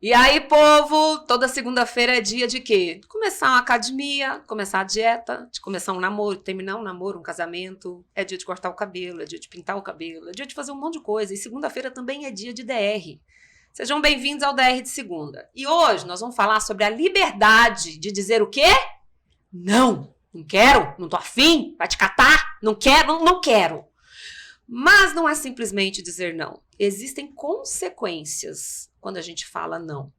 E aí, povo, toda segunda-feira é dia de quê? De começar uma academia, começar a dieta, de começar um namoro, terminar um namoro, um casamento. É dia de cortar o cabelo, é dia de pintar o cabelo, é dia de fazer um monte de coisa. E segunda-feira também é dia de DR. Sejam bem-vindos ao DR de segunda. E hoje nós vamos falar sobre a liberdade de dizer o quê? Não, não quero, não tô afim, vai te catar, não quero, não quero. Mas não é simplesmente dizer não. Existem consequências quando a gente fala não.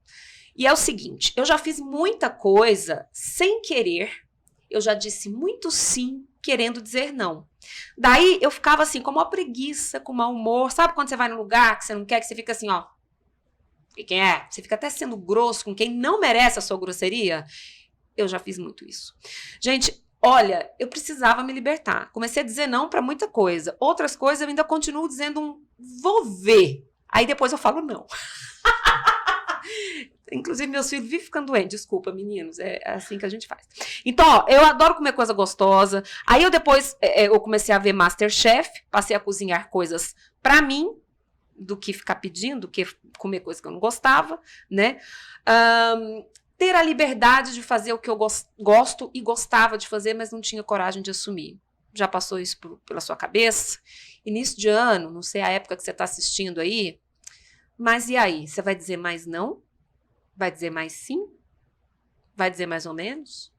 E é o seguinte, eu já fiz muita coisa sem querer, eu já disse muito sim, querendo dizer não. Daí eu ficava assim, com uma preguiça, com mau humor. Sabe quando você vai num lugar que você não quer, que você fica assim, ó. E quem é? Você fica até sendo grosso com quem não merece a sua grosseria? Eu já fiz muito isso. Gente, olha, eu precisava me libertar. Comecei a dizer não para muita coisa. Outras coisas eu ainda continuo dizendo vou ver. Aí depois eu falo não. Inclusive, meus filhos vivem ficando doentes. Desculpa, meninos. É assim que a gente faz. Então, ó, eu adoro comer coisa gostosa. Aí eu depois eu comecei a ver MasterChef. Passei a cozinhar coisas pra mim, do que ficar pedindo, do que comer coisa que eu não gostava, né? Ter a liberdade de fazer o que eu gosto e gostava de fazer, mas não tinha coragem de assumir. Já passou isso pela sua cabeça? Início de ano, não sei a época que você está assistindo aí, mas e aí? Você vai dizer mais não? Vai dizer mais sim? Vai dizer mais ou menos?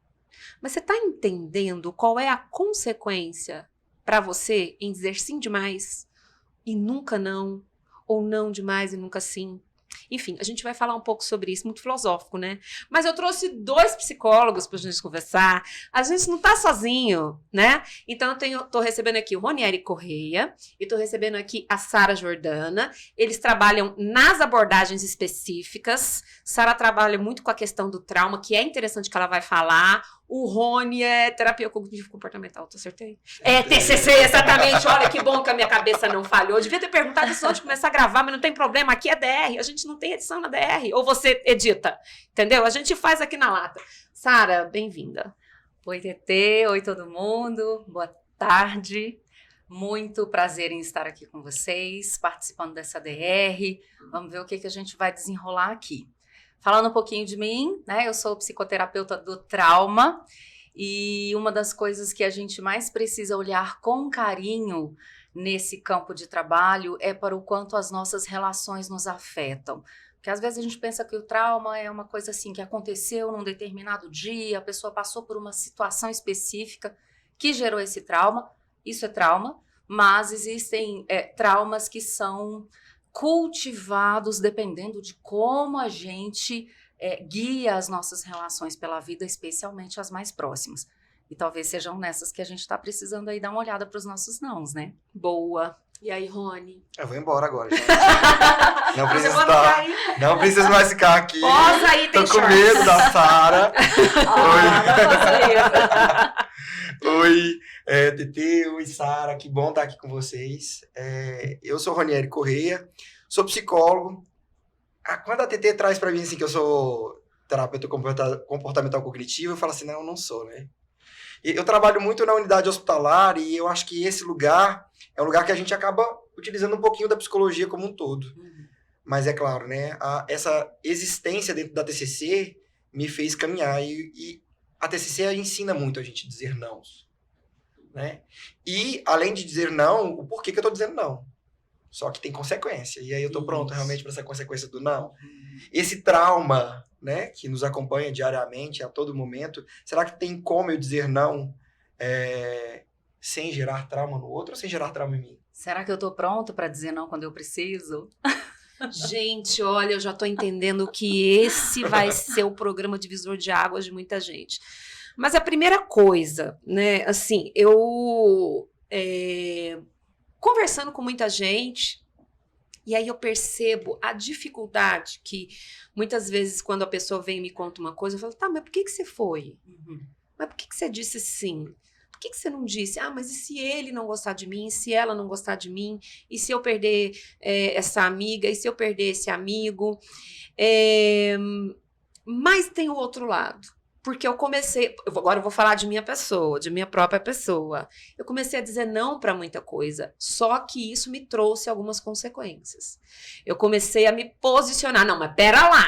Mas você está entendendo qual é a consequência para você em dizer sim demais e nunca não, ou não demais e nunca sim? Enfim, a gente vai falar um pouco sobre isso, muito filosófico, né? Mas eu trouxe 2 psicólogos pra gente conversar. A gente não tá sozinho, né? Então eu tô recebendo aqui o Ronieri Correia e tô recebendo aqui a Sara Jordana. Eles trabalham nas abordagens específicas. Sara trabalha muito com a questão do trauma, que é interessante que ela vai falar. O Rony é terapia cognitivo-comportamental, tá acertei? É TCC, exatamente. Olha que bom que a minha cabeça não falhou. Devia ter perguntado isso antes de começar a gravar, mas não tem problema. Aqui é DR, a gente não tem edição na DR. Ou você edita, entendeu? A gente faz aqui na lata. Sara, bem-vinda. Oi, TT. Oi, todo mundo. Boa tarde. Muito prazer em estar aqui com vocês, participando dessa DR. Vamos ver o que a gente vai desenrolar aqui. Falando um pouquinho de mim, né? Eu sou psicoterapeuta do trauma e uma das coisas que a gente mais precisa olhar com carinho nesse campo de trabalho é para o quanto as nossas relações nos afetam. Porque às vezes a gente pensa que o trauma é uma coisa assim que aconteceu num determinado dia, a pessoa passou por uma situação específica que gerou esse trauma. Isso é trauma, mas existem traumas que são cultivados dependendo de como a gente guia as nossas relações pela vida, especialmente as mais próximas. E talvez sejam nessas que a gente está precisando aí dar uma olhada para os nossos nãos, né? Boa. E aí, Rony? Eu vou embora agora, gente. Não preciso mais ficar aqui. Posa aí, tem Tô com medo da Sara. Oi, TT, oi, Sara, que bom estar aqui com vocês. Eu sou Ronieri Correia, sou psicólogo. Quando a TT traz pra mim assim que eu sou terapeuta comportamental cognitivo, eu falo assim, não sou, né? Eu trabalho muito na unidade hospitalar e eu acho que esse lugar é um lugar que a gente acaba utilizando um pouquinho da psicologia como um todo. Mas é claro, né? Essa existência dentro da TCC me fez caminhar e a TCC ensina muito a gente a dizer não, né? E, além de dizer não, o porquê que eu tô dizendo não. Só que tem consequência. E aí eu tô pronto realmente para essa consequência do não. Esse trauma, né, que nos acompanha diariamente, a todo momento, será que tem como eu dizer não sem gerar trauma no outro ou sem gerar trauma em mim? Será que eu tô pronto para dizer não quando eu preciso? Gente, olha, eu já tô entendendo que esse vai ser o programa divisor de águas de muita gente. Mas a primeira coisa, né, assim, eu conversando com muita gente, e aí eu percebo a dificuldade que muitas vezes quando a pessoa vem e me conta uma coisa, eu falo, tá, mas por que você foi? Mas por que você disse sim? Por que você não disse, mas e se ele não gostar de mim, e se ela não gostar de mim, e se eu perder essa amiga, e se eu perder esse amigo? Mas tem o outro lado. Porque eu comecei, agora eu vou falar de minha pessoa, de minha própria pessoa. Eu comecei a dizer não para muita coisa, só que isso me trouxe algumas consequências. Eu comecei a me posicionar, não, mas pera lá,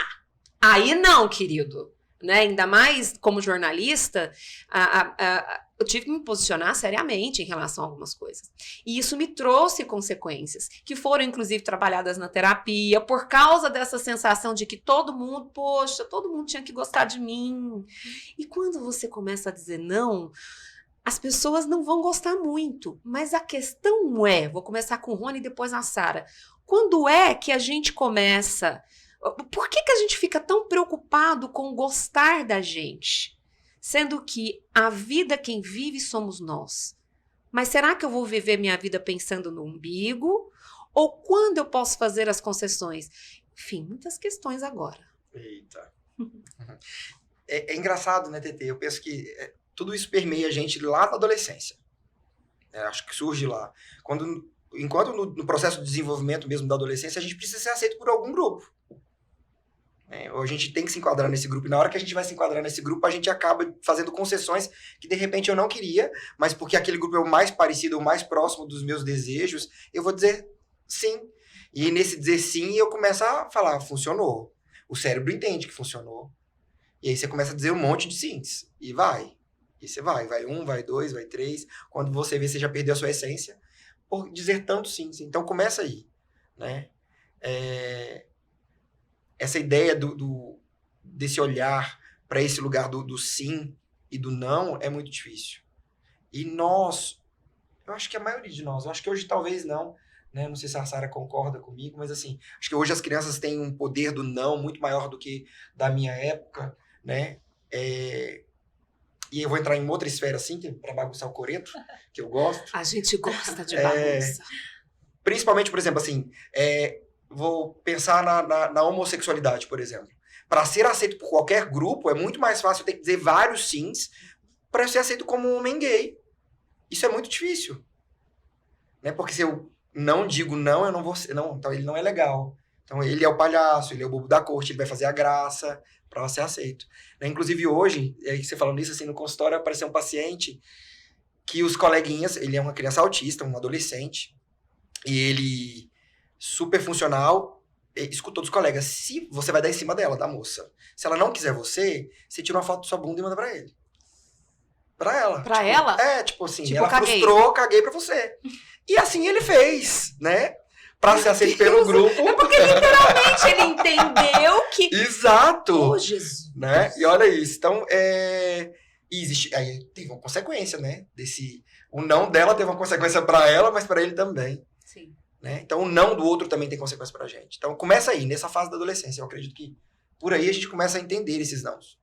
Aí não, querido. Né? Ainda mais como jornalista, eu tive que me posicionar seriamente em relação a algumas coisas. E isso me trouxe consequências, que foram, inclusive, trabalhadas na terapia, por causa dessa sensação de que todo mundo tinha que gostar de mim. E quando você começa a dizer não, as pessoas não vão gostar muito. Mas a questão vou começar com o Rony e depois a Sara. Quando é que a gente começa... Por que a gente fica tão preocupado com gostar da gente? Sendo que a vida quem vive somos nós. Mas será que eu vou viver minha vida pensando no umbigo? Ou quando eu posso fazer as concessões? Enfim, muitas questões agora. Eita. É engraçado, né, TT? Eu penso que tudo isso permeia a gente lá na adolescência. Acho que surge lá. Enquanto no processo de desenvolvimento mesmo da adolescência, a gente precisa ser aceito por algum grupo. Ou a gente tem que se enquadrar nesse grupo. E na hora que a gente vai se enquadrar nesse grupo, a gente acaba fazendo concessões que, de repente, eu não queria, mas porque aquele grupo é o mais parecido, o mais próximo dos meus desejos, eu vou dizer sim. E nesse dizer sim, eu começo a falar, funcionou. O cérebro entende que funcionou. E aí você começa a dizer um monte de sims. E vai. E você vai 1, vai 2, vai 3. Quando você vê, você já perdeu a sua essência por dizer tanto sims. Então, começa aí. Né? Essa ideia desse olhar para esse lugar do sim e do não é muito difícil. E eu acho que a maioria de nós, eu acho que hoje talvez não, né? Não sei se a Sara concorda comigo, mas assim, acho que hoje as crianças têm um poder do não muito maior do que da minha época, né? E eu vou entrar em outra esfera assim, para bagunçar o coreto, que eu gosto. A gente gosta de bagunça. Principalmente, por exemplo, assim, vou pensar na homossexualidade, por exemplo. Para ser aceito por qualquer grupo, é muito mais fácil eu ter que dizer vários sims para ser aceito como um homem gay. Isso é muito difícil. Né? Porque se eu não digo não, eu não vou ser... Não, então ele não é legal. Então ele é o palhaço, ele é o bobo da corte, ele vai fazer a graça para ser aceito. Né? Inclusive hoje, você falando isso assim, no consultório, apareceu um paciente que os coleguinhas... Ele é uma criança autista, um adolescente, e ele... super funcional, escutou dos colegas, se você vai dar em cima dela, da moça. Se ela não quiser você tira uma foto da sua bunda e manda pra ele. Pra ela. Pra ela? Tipo assim, tipo, ela frustrou, caguei pra você. E assim ele fez, né? Pra ser aceito pelo grupo. É porque literalmente ele entendeu que... Exato! Oh, Jesus! Né? E olha isso, então, existe, aí teve uma consequência, né? O não dela teve uma consequência pra ela, mas pra ele também. Sim. Né? Então, o não do outro também tem consequência pra gente. Então, começa aí, nessa fase da adolescência. Eu acredito que por aí a gente começa a entender esses nãos.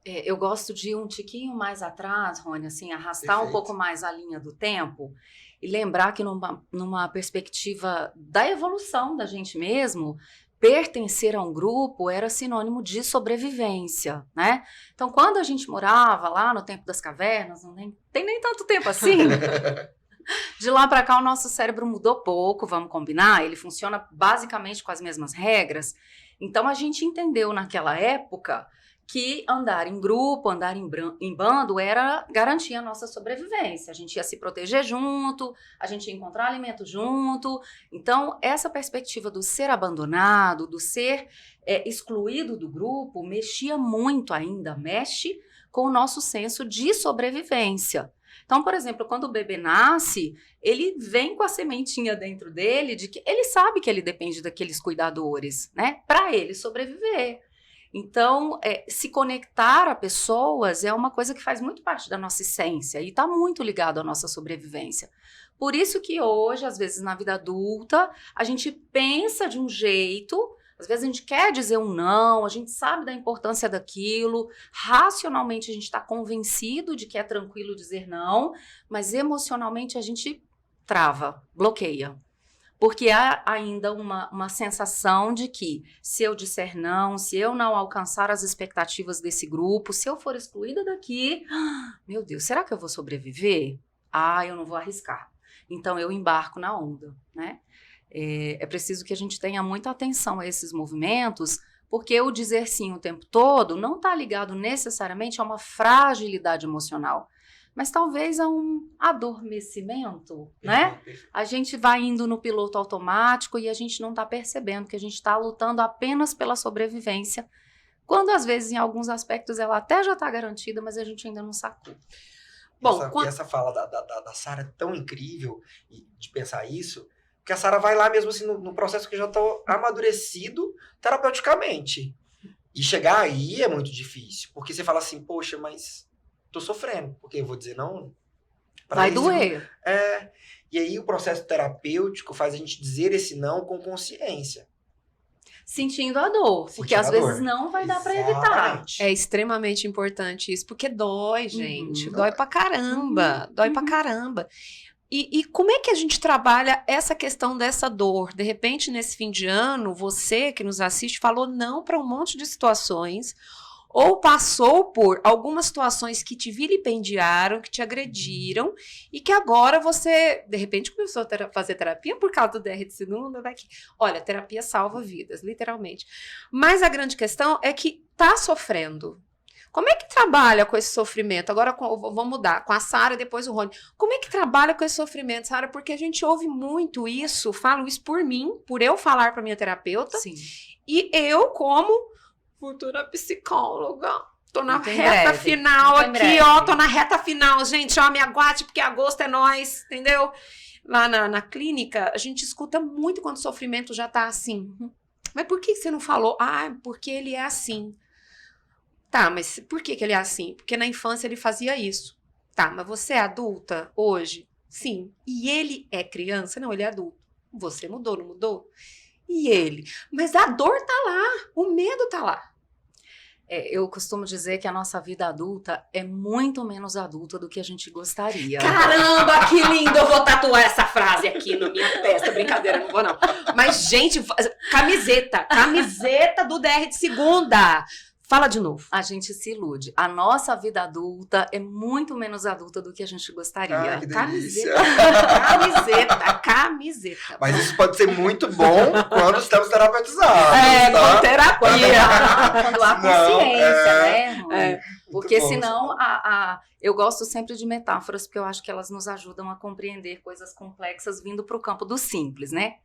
Eu gosto de ir um tiquinho mais atrás, Rony, assim, arrastar Perfeito. Um pouco mais a linha do tempo e lembrar que numa perspectiva da evolução da gente mesmo, pertencer a um grupo era sinônimo de sobrevivência, né? Então, quando a gente morava lá no tempo das cavernas, não tem nem tanto tempo assim... De lá para cá, o nosso cérebro mudou pouco, vamos combinar? Ele funciona basicamente com as mesmas regras. Então, a gente entendeu naquela época que andar em grupo, andar em bando, garantia a nossa sobrevivência. A gente ia se proteger junto, a gente ia encontrar alimento junto. Então, essa perspectiva do ser abandonado, do ser excluído do grupo, mexia muito ainda, mexe com o nosso senso de sobrevivência. Então, por exemplo, quando o bebê nasce, ele vem com a sementinha dentro dele de que ele sabe que ele depende daqueles cuidadores, né? Para ele sobreviver. Então, se conectar a pessoas é uma coisa que faz muito parte da nossa essência e está muito ligado à nossa sobrevivência. Por isso que hoje, às vezes, na vida adulta, a gente pensa de um jeito... Às vezes a gente quer dizer um não, a gente sabe da importância daquilo, racionalmente a gente está convencido de que é tranquilo dizer não, mas emocionalmente a gente trava, bloqueia. Porque há ainda uma sensação de que se eu disser não, se eu não alcançar as expectativas desse grupo, se eu for excluída daqui, meu Deus, será que eu vou sobreviver? Eu não vou arriscar. Então eu embarco na onda, né? É preciso que a gente tenha muita atenção a esses movimentos, porque o dizer sim o tempo todo não está ligado necessariamente a uma fragilidade emocional, mas talvez a um adormecimento, né? A gente vai indo no piloto automático e a gente não está percebendo que a gente está lutando apenas pela sobrevivência, quando às vezes em alguns aspectos ela até já está garantida, mas a gente ainda não sacou. Bom, essa fala da Sara é tão incrível de pensar isso, porque a Sara vai lá mesmo assim no processo que já está amadurecido terapeuticamente. E chegar aí é muito difícil, porque você fala assim, poxa, mas tô sofrendo, porque eu vou dizer não? Vai doer. E aí o processo terapêutico faz a gente dizer esse não com consciência. Sentindo a dor, porque às vezes não vai dar para evitar. É extremamente importante isso, porque dói, gente. Dói pra caramba. Dói pra caramba. E como é que a gente trabalha essa questão dessa dor? De repente, nesse fim de ano, você que nos assiste falou não para um monte de situações, ou passou por algumas situações que te vilipendiaram, que te agrediram, e que agora você, de repente, começou a fazer terapia por causa do DR de segunda, vai que... Olha, terapia salva vidas, literalmente. Mas a grande questão é que tá sofrendo. Como é que trabalha com esse sofrimento? Agora, vamos mudar, com a Sara e depois o Rony. Como é que trabalha com esse sofrimento, Sara? Porque a gente ouve muito isso, falo isso por mim, por eu falar para minha terapeuta, Sim. E eu, como futura psicóloga, tô na Muito reta breve. final Muito em aqui, breve. ó, tô na reta final, gente, ó, me aguarde, porque agosto é nós, entendeu? Lá na clínica, a gente escuta muito quando o sofrimento já tá assim. Mas por que você não falou? Ah, porque ele é assim. Tá, mas por que ele é assim? Porque na infância ele fazia isso. Tá, mas você é adulta hoje? Sim. E ele é criança? Não, ele é adulto. Você mudou, não mudou? E ele? Mas a dor tá lá, o medo tá lá. Eu costumo dizer que a nossa vida adulta é muito menos adulta do que a gente gostaria. Caramba, que lindo! Eu vou tatuar essa frase aqui na minha testa. Brincadeira, não vou não. Mas, gente, camiseta do DR de segunda. Fala de novo. A gente se ilude. A nossa vida adulta é muito menos adulta do que a gente gostaria. Ah, que delícia. Camiseta. Mas isso pode ser muito bom quando estamos terapeutizados. Com tá? terapia. Quando há consciência, né? É. Porque bom, senão, eu gosto sempre de metáforas, porque eu acho que elas nos ajudam a compreender coisas complexas vindo para o campo do simples, né?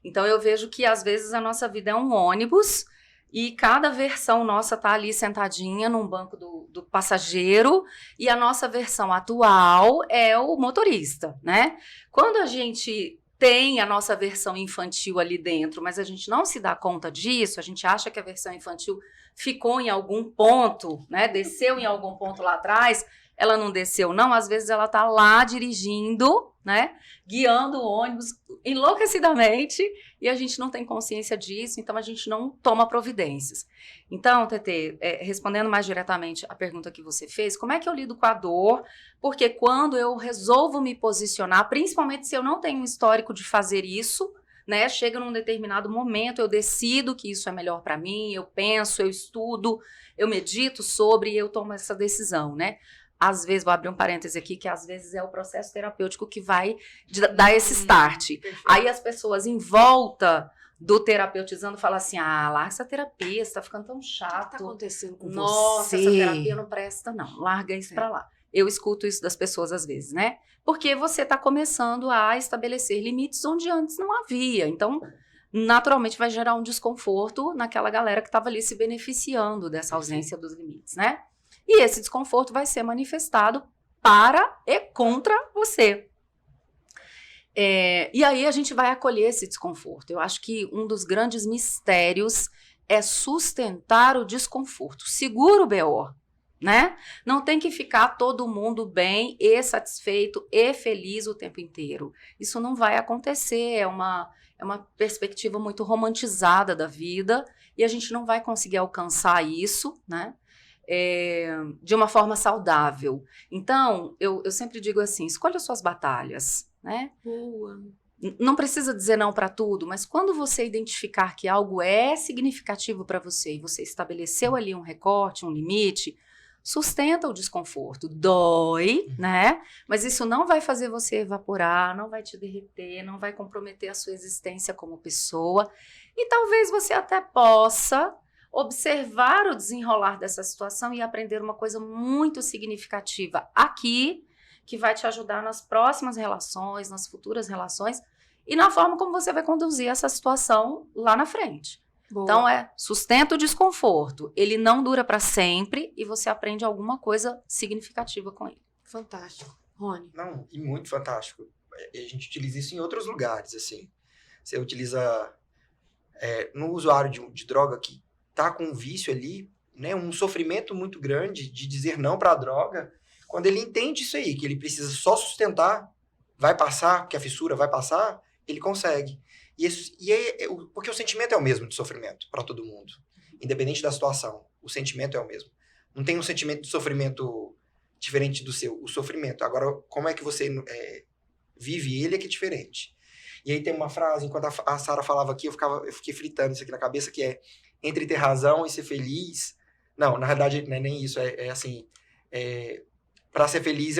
Então eu vejo que às vezes a nossa vida é um ônibus e cada versão nossa tá ali sentadinha num banco do passageiro e a nossa versão atual é o motorista, né? Quando a gente tem a nossa versão infantil ali dentro, mas a gente não se dá conta disso, a gente acha que a versão infantil ficou em algum ponto, né? Desceu em algum ponto lá atrás, ela não desceu, não. Às vezes ela tá lá dirigindo, né? Guiando o ônibus enlouquecidamente e a gente não tem consciência disso, então a gente não toma providências. Então, Tetê, respondendo mais diretamente a pergunta que você fez, como é que eu lido com a dor? Porque quando eu resolvo me posicionar, principalmente se eu não tenho um histórico de fazer isso, né? Chega num determinado momento, eu decido que isso é melhor para mim, eu penso, eu estudo, eu medito sobre e eu tomo essa decisão, né? Às vezes, vou abrir um parêntese aqui, que às vezes é o processo terapêutico que vai dar esse start. Aí as pessoas em volta do terapeutizando falam assim, larga essa terapia, você tá ficando tão chato. O que tá acontecendo com Nossa, você? essa terapia não presta, não. Larga isso pra lá. Eu escuto isso das pessoas às vezes, né? Porque você tá começando a estabelecer limites onde antes não havia. Então, naturalmente vai gerar um desconforto naquela galera que estava ali se beneficiando dessa ausência dos limites, né? E esse desconforto vai ser manifestado para e contra você. E aí a gente vai acolher esse desconforto. Eu acho que um dos grandes mistérios é sustentar o desconforto. Segura o BO, né? Não tem que ficar todo mundo bem e satisfeito e feliz o tempo inteiro. Isso não vai acontecer, é uma perspectiva muito romantizada da vida e a gente não vai conseguir alcançar isso, né? De uma forma saudável. Então, eu sempre digo assim, escolha suas batalhas, né? Boa. Não precisa dizer não para tudo, mas quando você identificar que algo é significativo para você e você estabeleceu ali um recorte, um limite, sustenta o desconforto. Dói, né? Mas isso não vai fazer você evaporar, não vai te derreter, não vai comprometer a sua existência como pessoa. E talvez você até possa observar o desenrolar dessa situação e aprender uma coisa muito significativa aqui que vai te ajudar nas próximas relações, nas futuras relações e na forma como você vai conduzir essa situação lá na frente. Boa. Então, sustenta o desconforto. Ele não dura para sempre e você aprende alguma coisa significativa com ele. Fantástico. Rony. Não, e muito fantástico. A gente utiliza isso em outros lugares, assim. Você utiliza no usuário de droga que tá com um vício ali, né, um sofrimento muito grande de dizer não para a droga, quando ele entende isso aí, que ele precisa só sustentar, vai passar, que a fissura vai passar, ele consegue. Porque o sentimento é o mesmo de sofrimento para todo mundo, independente da situação. O sentimento é o mesmo. Não tem um sentimento de sofrimento diferente do seu, o sofrimento. Agora, como é que você vive ele é que é diferente. E aí tem uma frase, enquanto a Sara falava aqui, eu fiquei fritando isso aqui na cabeça, que é entre ter razão e ser feliz. Não, na verdade, não é nem isso. É assim, para ser feliz,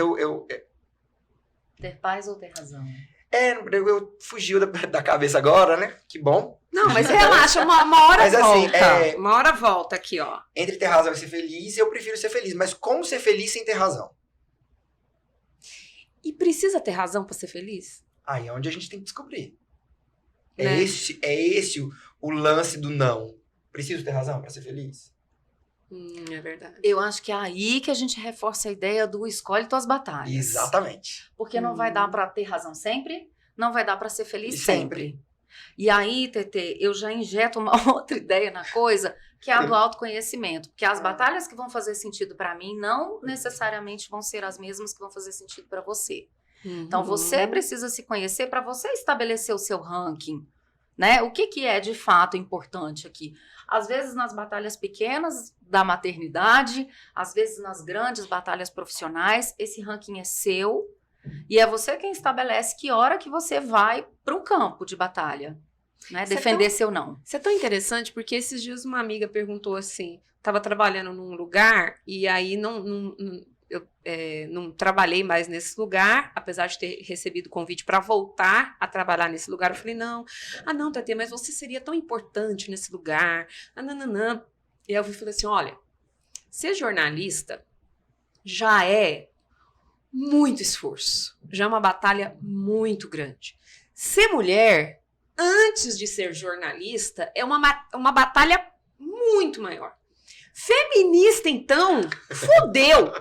Ter paz ou ter razão? Eu fugiu da cabeça agora, né? Que bom. Não, mas relaxa, uma hora Mas, assim, volta. Uma hora volta aqui, ó. Entre ter razão e ser feliz, eu prefiro ser feliz. Mas como ser feliz sem ter razão? E precisa ter razão pra ser feliz? Aí é onde a gente tem que descobrir. Né? É esse o lance do não. Preciso ter razão para ser feliz? É verdade. Eu acho que é aí que a gente reforça a ideia do escolhe tuas batalhas. Exatamente. Porque não vai dar pra ter razão sempre, não vai dar pra ser feliz E sempre. E aí, Tetê, eu já injeto uma outra ideia na coisa, que é a do autoconhecimento. Porque as batalhas que vão fazer sentido pra mim não necessariamente vão ser as mesmas que vão fazer sentido pra você. Então, você precisa se conhecer para você estabelecer o seu ranking, né? O que é de fato importante aqui? Às vezes nas batalhas pequenas da maternidade, às vezes nas grandes batalhas profissionais, esse ranking é seu e é você quem estabelece que hora que você vai para o campo de batalha, né? Defender seu não. Isso é tão interessante porque esses dias uma amiga perguntou assim, estava trabalhando num lugar e aí eu não trabalhei mais nesse lugar, apesar de ter recebido convite para voltar a trabalhar nesse lugar. Eu falei, não, Tetê, mas você seria tão importante nesse lugar. Não. E aí eu falei assim, olha, ser jornalista já é muito esforço, já é uma batalha muito grande. Ser mulher, antes de ser jornalista, é uma batalha muito maior. Feminista, então, fudeu,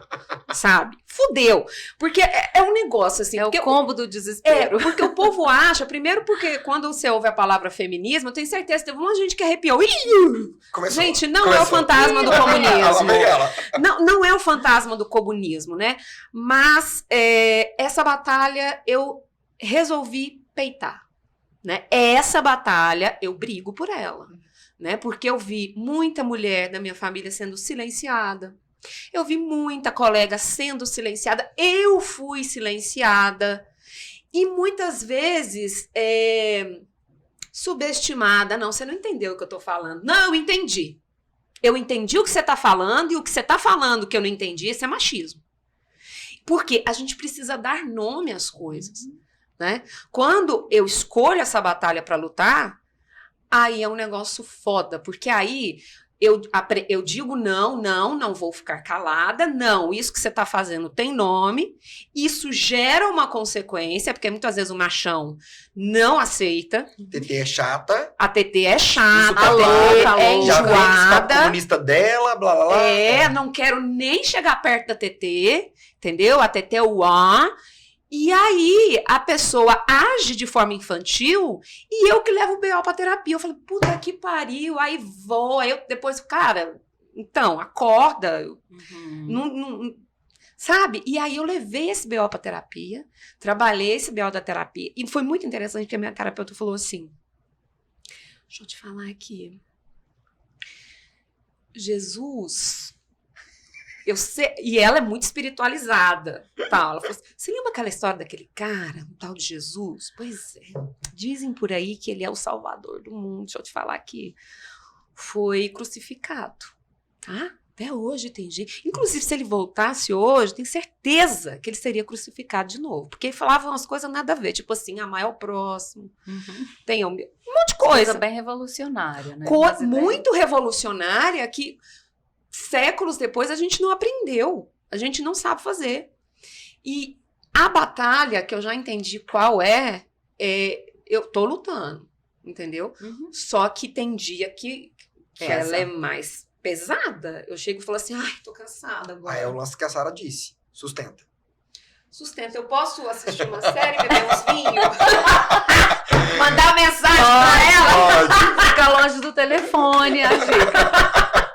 sabe? Fudeu. Porque é um negócio, assim... É o combo do desespero. Porque o povo acha... Primeiro porque quando você ouve a palavra feminismo, eu tenho certeza que teve um monte de gente que arrepiou. Começou. Gente, não é o fantasma do comunismo. Ela. Não é o fantasma do comunismo, né? Mas essa batalha eu resolvi peitar, né? Essa batalha eu brigo por ela. Né? Porque eu vi muita mulher da minha família sendo silenciada. Eu vi muita colega sendo silenciada. Eu fui silenciada. E muitas vezes subestimada. Não, você não entendeu o que eu tô falando. Não, eu entendi. Eu entendi o que você tá falando e o que você tá falando que eu não entendi, isso é machismo. Porque a gente precisa dar nome às coisas. Né? Quando eu escolho essa batalha para lutar, aí é um negócio foda, porque aí eu digo não vou ficar calada, não, isso que você tá fazendo tem nome, isso gera uma consequência, porque muitas vezes o machão não aceita. TT é chata. A TT é chata, a louca, é já vem enjoada. comunista dela, blá blá blá. Não quero nem chegar perto da TT, entendeu? A TT é o A. E aí, a pessoa age de forma infantil e eu que levo o B.O. pra terapia. Eu falo, puta que pariu, aí vou. Aí eu depois, cara, então, acorda. Sabe? E aí eu levei esse B.O. pra terapia, trabalhei esse B.O. da terapia. E foi muito interessante porque a minha terapeuta falou assim, deixa eu te falar aqui. Jesus... Eu sei, e ela é muito espiritualizada. Tá? Ela falou assim, você lembra aquela história daquele cara, um tal de Jesus? Pois é. Dizem por aí que ele é o salvador do mundo. Deixa eu te falar que foi crucificado. Tá? Até hoje tem gente. Inclusive, se ele voltasse hoje, tenho certeza que ele seria crucificado de novo. Porque ele falava umas coisas nada a ver. Tipo assim, amar é o próximo. Tem um monte de coisa. Bem revolucionária, né? Muito revolucionária que... séculos depois a gente não aprendeu, a gente não sabe fazer. E A batalha, que eu já entendi qual eu tô lutando, entendeu? Só que tem dia que ela é mais pesada. Eu chego e falo assim, ai, tô cansada agora. Aí é o lance que a Sara disse. Sustenta. Sustenta. Eu posso assistir uma série, beber uns vinhos? Mandar mensagem pra ela? Pode. Fica longe do telefone, a dica.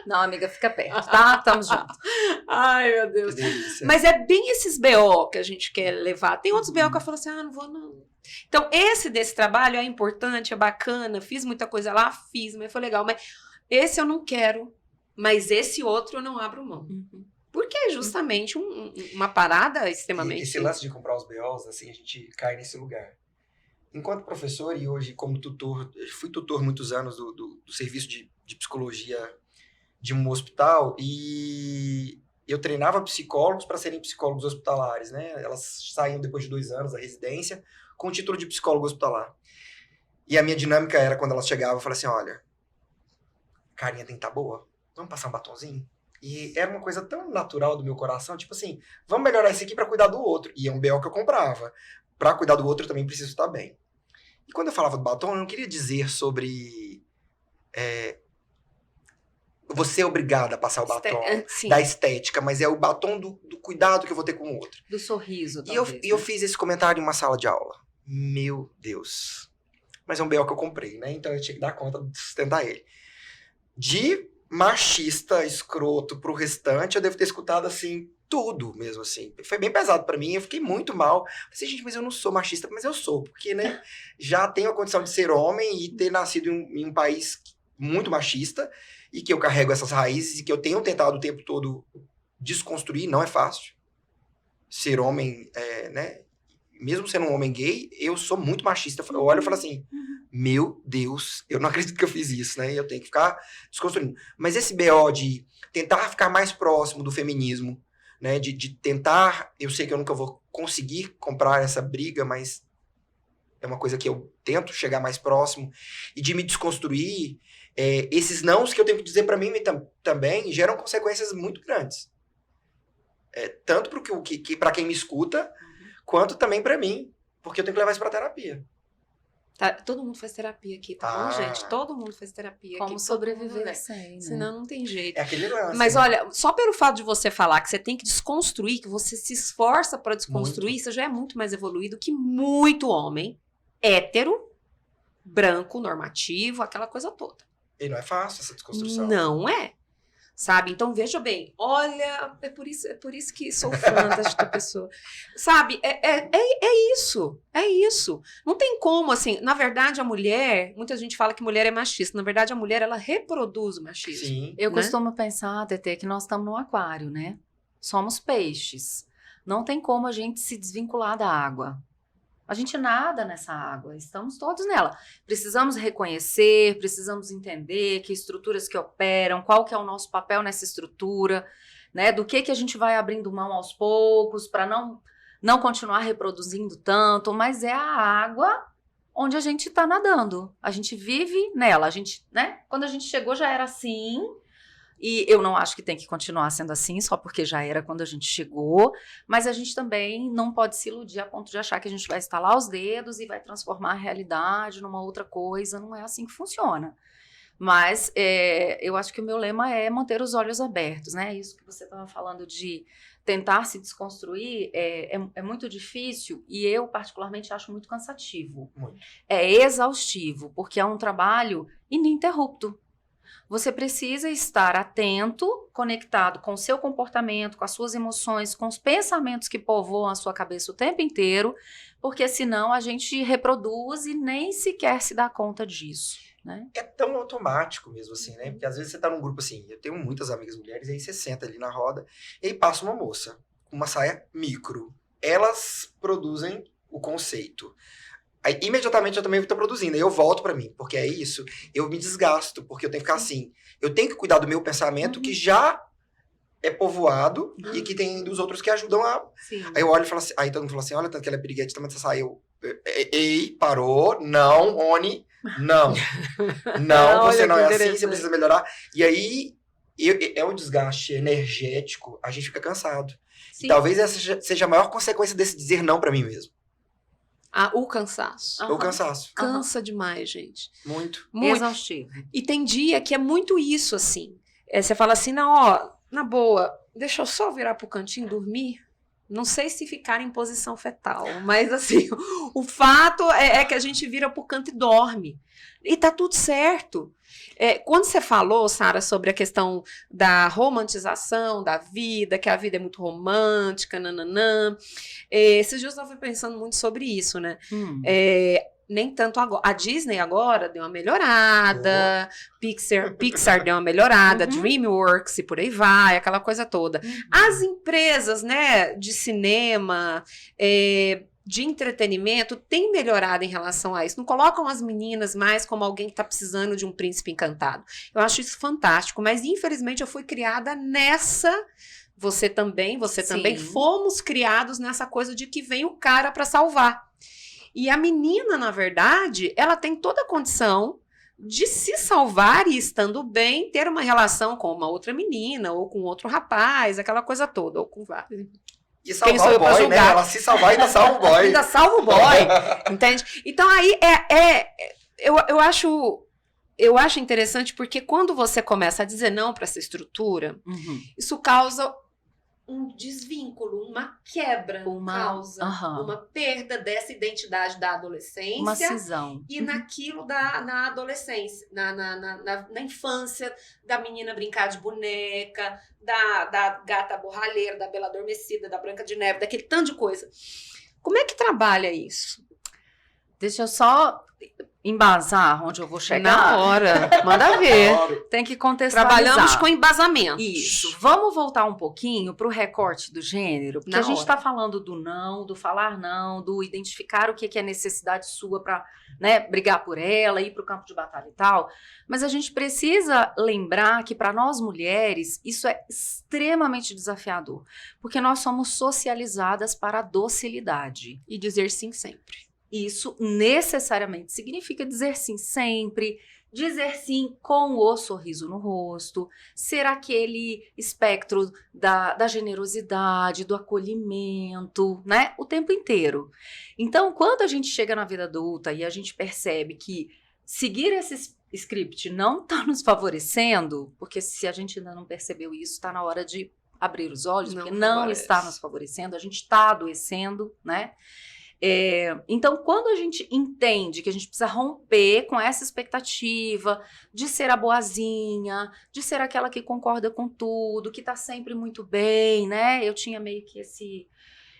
Não, amiga, fica perto, tá? Tamo junto. Ai, meu Deus. Que delícia. Mas é bem esses BO que a gente quer levar. Tem outros BO que eu falo assim, não vou não. Então, esse desse trabalho é importante, é bacana, fiz muita coisa lá, mas foi legal. Mas esse eu não quero, mas esse outro eu não abro mão. Porque é justamente uma parada extremamente... Esse lance de comprar os BOs, assim, a gente cai nesse lugar. Enquanto professor e hoje como tutor, eu fui tutor muitos anos do serviço de psicologia de um hospital e eu treinava psicólogos para serem psicólogos hospitalares, né? Elas saíam depois de 2 anos da residência com o título de psicólogo hospitalar. E a minha dinâmica era, quando elas chegavam, eu falava assim, olha, a carinha tem que estar boa, vamos passar um batonzinho? E era uma coisa tão natural do meu coração, tipo assim, vamos melhorar isso aqui para cuidar do outro. E é um BO que eu comprava. Para cuidar do outro, eu também preciso estar bem. E quando eu falava do batom, eu não queria dizer sobre... você é obrigada a passar o batom da estética, mas é o batom do cuidado que eu vou ter com o outro. Do sorriso, talvez, e eu fiz esse comentário em uma sala de aula. Meu Deus. Mas é um BO que eu comprei, né? Então eu tinha que dar conta de sustentar ele. De machista, escroto pro restante, eu devo ter escutado, assim, tudo mesmo, assim. Foi bem pesado pra mim, eu fiquei muito mal. Falei, gente, mas eu não sou machista, mas eu sou. Porque, né, já tenho a condição de ser homem e ter nascido em um país muito machista e que eu carrego essas raízes e que eu tenho tentado o tempo todo desconstruir, não é fácil. Ser homem, né, mesmo sendo um homem gay, eu sou muito machista. Eu olho e falo assim, meu Deus, eu não acredito que eu fiz isso, né? Eu tenho que ficar desconstruindo. Mas esse BO de tentar ficar mais próximo do feminismo, né? De tentar, eu sei que eu nunca vou conseguir comprar essa briga, mas é uma coisa que eu tento chegar mais próximo, e de me desconstruir, esses nãos que eu tenho que dizer para mim também geram consequências muito grandes. Tanto para quem me escuta, quanto também para mim, porque eu tenho que levar isso para terapia. Tá, todo mundo faz terapia aqui, tá bom, gente? Todo mundo faz terapia Como aqui. sobreviver sem, né? Senão não tem jeito. É aquele lance. Mas né? olha, só pelo fato de você falar que você tem que desconstruir, que você se esforça para desconstruir, você já é muito mais evoluído que muito homem hétero, branco, normativo, aquela coisa toda. E não é fácil essa desconstrução. Não é. Sabe? Então, veja bem, olha, é por isso que sou fã desta pessoa. Sabe? É isso. Não tem como, assim, na verdade, a mulher, muita gente fala que mulher é machista, na verdade, a mulher, ela reproduz o machismo. Sim. Eu né? costumo pensar, Tetê, que nós estamos no aquário, né? Somos peixes. Não tem como a gente se desvincular da água. A gente nada nessa água, estamos todos nela. Precisamos reconhecer, precisamos entender que estruturas que operam, qual que é o nosso papel nessa estrutura, né? Do que a gente vai abrindo mão aos poucos para não continuar reproduzindo tanto, mas é a água onde a gente está nadando. A gente vive nela, a gente, né? Quando a gente chegou já era assim. E eu não acho que tem que continuar sendo assim, só porque já era quando a gente chegou, mas a gente também não pode se iludir a ponto de achar que a gente vai estalar os dedos e vai transformar a realidade numa outra coisa, não é assim que funciona. Mas eu acho que o meu lema é manter os olhos abertos, né? Isso que você estava falando de tentar se desconstruir é muito difícil e eu particularmente acho muito cansativo. Muito. É exaustivo, porque é um trabalho ininterrupto. Você precisa estar atento, conectado com o seu comportamento, com as suas emoções, com os pensamentos que povoam a sua cabeça o tempo inteiro, porque senão a gente reproduz e nem sequer se dá conta disso, né? É tão automático mesmo assim, né? Porque às vezes você tá num grupo assim, eu tenho muitas amigas mulheres, e aí você senta ali na roda, e aí passa uma moça com uma saia micro. Elas produzem o conceito. Aí, imediatamente, eu também estou produzindo. Aí eu volto para mim, porque é isso. Eu me desgasto, porque eu tenho que ficar assim. Eu tenho que cuidar do meu pensamento, que já é povoado, e que tem dos outros que ajudam a... Sim. Aí eu olho e falo assim... Aí todo mundo fala assim, olha, tanto que ela é piriguete, também essa saia. Ei, parou, não, Oni, não. Não, você não é assim, você precisa melhorar. E aí, é um desgaste energético, a gente fica cansado. E talvez essa seja a maior consequência desse dizer não pra mim mesmo. O cansaço. O cansaço. Cansa demais, gente. Muito. Muito. Exaustivo. E tem dia que é muito isso, assim. Você fala assim, não, ó, na boa, deixa eu só virar pro cantinho e dormir. Não sei se ficar em posição fetal, mas assim, o fato é que a gente vira pro canto e dorme. E tá tudo certo. Quando você falou, Sara, sobre a questão da romantização da vida, que a vida é muito romântica, nananã, esses dias eu fui pensando muito sobre isso, né? Nem tanto agora. A Disney agora deu uma melhorada, Pixar deu uma melhorada, DreamWorks e por aí vai, aquela coisa toda. As empresas, né, de cinema, de entretenimento, têm melhorado em relação a isso. Não colocam as meninas mais como alguém que está precisando de um príncipe encantado. Eu acho isso fantástico, mas infelizmente eu fui criada nessa... Você também fomos criados nessa coisa de que vem o cara para salvar. E a menina, na verdade, ela tem toda a condição de se salvar e, estando bem, ter uma relação com uma outra menina ou com outro rapaz, aquela coisa toda, ou com vários. E salvar o boy, né? Ela se salvar e ainda salva o boy. Ainda salva o boy, entende? Então aí eu acho interessante porque quando você começa a dizer não para essa estrutura, isso causa um desvínculo, uma quebra, uma perda dessa identidade da adolescência. Uma cisão. E naquilo na adolescência, na infância, da menina brincar de boneca, da gata borralheira, da Bela Adormecida, da Branca de Neve, daquele tanto de coisa. Como é que trabalha isso? Deixa eu só embasar onde eu vou chegar. Na hora, manda ver. Tem que contextualizar. Trabalhamos com embasamento. Isso. Vamos voltar um pouquinho para o recorte do gênero, porque a gente está falando do não, do falar não, do identificar o que é necessidade sua para, né, brigar por ela, ir para o campo de batalha e tal. Mas a gente precisa lembrar que para nós mulheres isso é extremamente desafiador, porque nós somos socializadas para a docilidade. E dizer sim sempre. Isso necessariamente significa dizer sim sempre, dizer sim com o sorriso no rosto, ser aquele espectro da generosidade, do acolhimento, né? O tempo inteiro. Então, quando a gente chega na vida adulta e a gente percebe que seguir esse script não está nos favorecendo, porque se a gente ainda não percebeu isso, está na hora de abrir os olhos, porque não está nos favorecendo, a gente está adoecendo, né? Então, quando a gente entende que a gente precisa romper com essa expectativa de ser a boazinha, de ser aquela que concorda com tudo, que tá sempre muito bem, né? Eu tinha meio que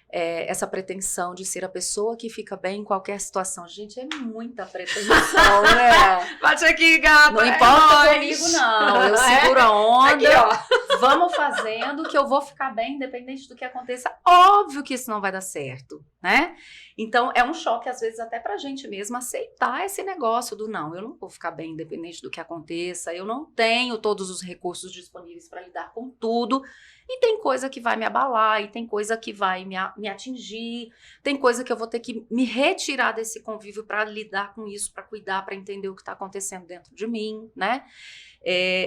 essa pretensão de ser a pessoa que fica bem em qualquer situação. Gente, é muita pretensão, né? Bate aqui, gata. Não importa comigo, não. Eu seguro a onda. Aqui, ó. Vamos fazendo que eu vou ficar bem, independente do que aconteça. Óbvio que isso não vai dar certo, né? Então, é um choque, às vezes, até pra gente mesmo aceitar esse negócio do não, eu não vou ficar bem, independente do que aconteça, eu não tenho todos os recursos disponíveis para lidar com tudo, e tem coisa que vai me abalar, e tem coisa que vai me atingir, tem coisa que eu vou ter que me retirar desse convívio para lidar com isso, para cuidar, para entender o que está acontecendo dentro de mim, né?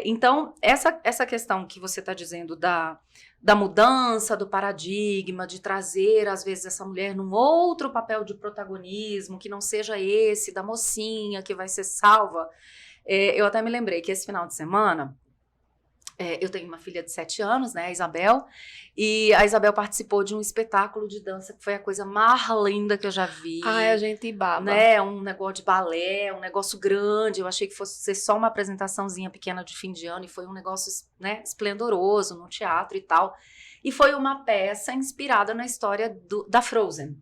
Então, essa questão que você está dizendo da mudança, do paradigma, de trazer, às vezes, essa mulher num outro papel de protagonismo, que não seja esse, da mocinha, que vai ser salva. Eu até me lembrei que esse final de semana, eu tenho uma filha de 7 anos, né, a Isabel, e a Isabel participou de um espetáculo de dança que foi a coisa mais linda que eu já vi. Ai, a gente baba. Né, um negócio de balé, um negócio grande, eu achei que fosse ser só uma apresentaçãozinha pequena de fim de ano, e foi um negócio, né, esplendoroso, no teatro e tal, e foi uma peça inspirada na história da Frozen.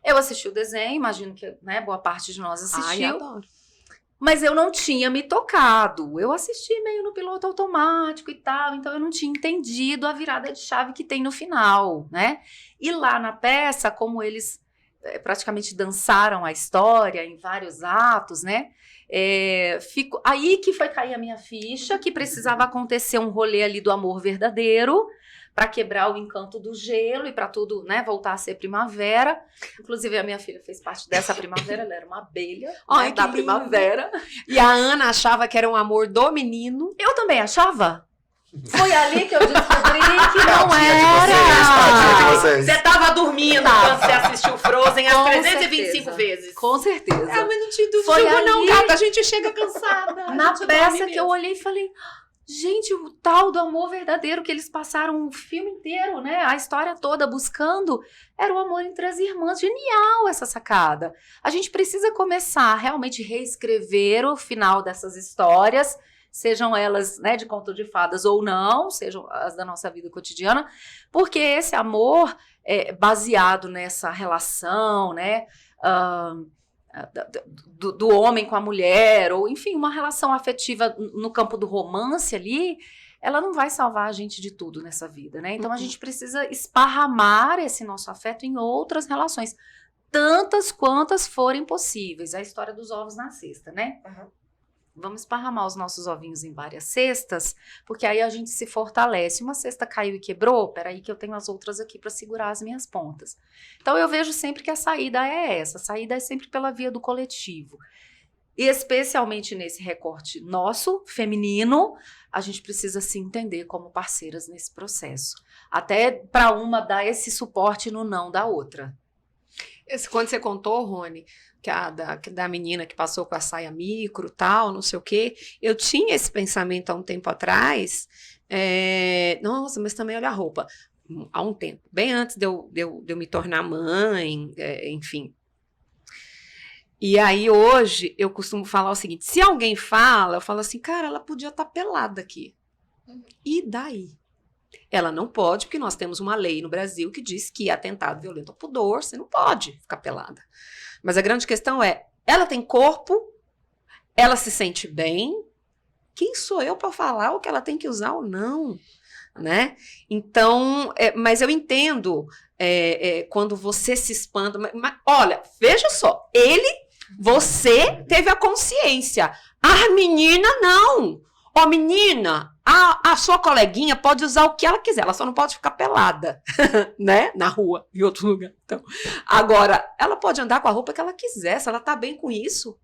Eu assisti o desenho, imagino que, né, boa parte de nós assistiu. Ai, adoro. Mas eu não tinha me tocado. Eu assisti meio no piloto automático e tal, então eu não tinha entendido a virada de chave que tem no final, né? E lá na peça, como eles praticamente dançaram a história em vários atos, né? Aí que foi cair a minha ficha, que precisava acontecer um rolê ali do amor verdadeiro, para quebrar o encanto do gelo e para tudo, né, voltar a ser primavera. Inclusive, a minha filha fez parte dessa primavera, ela era uma abelha, ai, né, da primavera. E a Ana achava que era um amor do menino. Eu também achava. Foi ali que eu descobri que não Tadinha de era. vocês. Você tava dormindo quando você assistiu Frozen Com as 325 certeza. vezes. Com certeza. Mas não te Foi julgo não, ali- gata. A gente chega cansada. Na a gente peça dorme que eu mesmo. olhei e falei, gente, o tal do amor verdadeiro que eles passaram o filme inteiro, né? A história toda buscando, era o amor entre as irmãs. Genial essa sacada. A gente precisa começar a realmente reescrever o final dessas histórias, sejam elas, né, de conto de fadas ou não, sejam as da nossa vida cotidiana, porque esse amor é baseado nessa relação, né? Do homem com a mulher, ou enfim, uma relação afetiva no campo do romance ali, ela não vai salvar a gente de tudo nessa vida, né? Então a gente precisa esparramar esse nosso afeto em outras relações, tantas quantas forem possíveis. A história dos ovos na cesta, né? Uhum. Vamos esparramar os nossos ovinhos em várias cestas, porque aí a gente se fortalece. Uma cesta caiu e quebrou, peraí que eu tenho as outras aqui para segurar as minhas pontas. Então eu vejo sempre que a saída é essa, a saída é sempre pela via do coletivo. E especialmente nesse recorte nosso, feminino, a gente precisa se entender como parceiras nesse processo. Até para uma dar esse suporte no não da outra. Quando você contou, Rony, da menina que passou com a saia micro, tal, não sei o quê, eu tinha esse pensamento há um tempo atrás. Nossa, mas também olha a roupa. Há um tempo, bem antes de eu me tornar mãe, enfim. E aí hoje eu costumo falar o seguinte: se alguém fala, eu falo assim, cara, ela podia estar pelada aqui. E daí? Ela não pode, porque nós temos uma lei no Brasil que diz que atentado violento ao pudor, você não pode ficar pelada. Mas a grande questão é, ela tem corpo, ela se sente bem, quem sou eu para falar o que ela tem que usar ou não? Né? Então, mas eu entendo quando você se espanta, mas olha, veja só, você teve a consciência, a menina não. Ó, menina, a sua coleguinha pode usar o que ela quiser, ela só não pode ficar pelada, né? Na rua, em outro lugar. Então, agora, ela pode andar com a roupa que ela quiser, se ela tá bem com isso.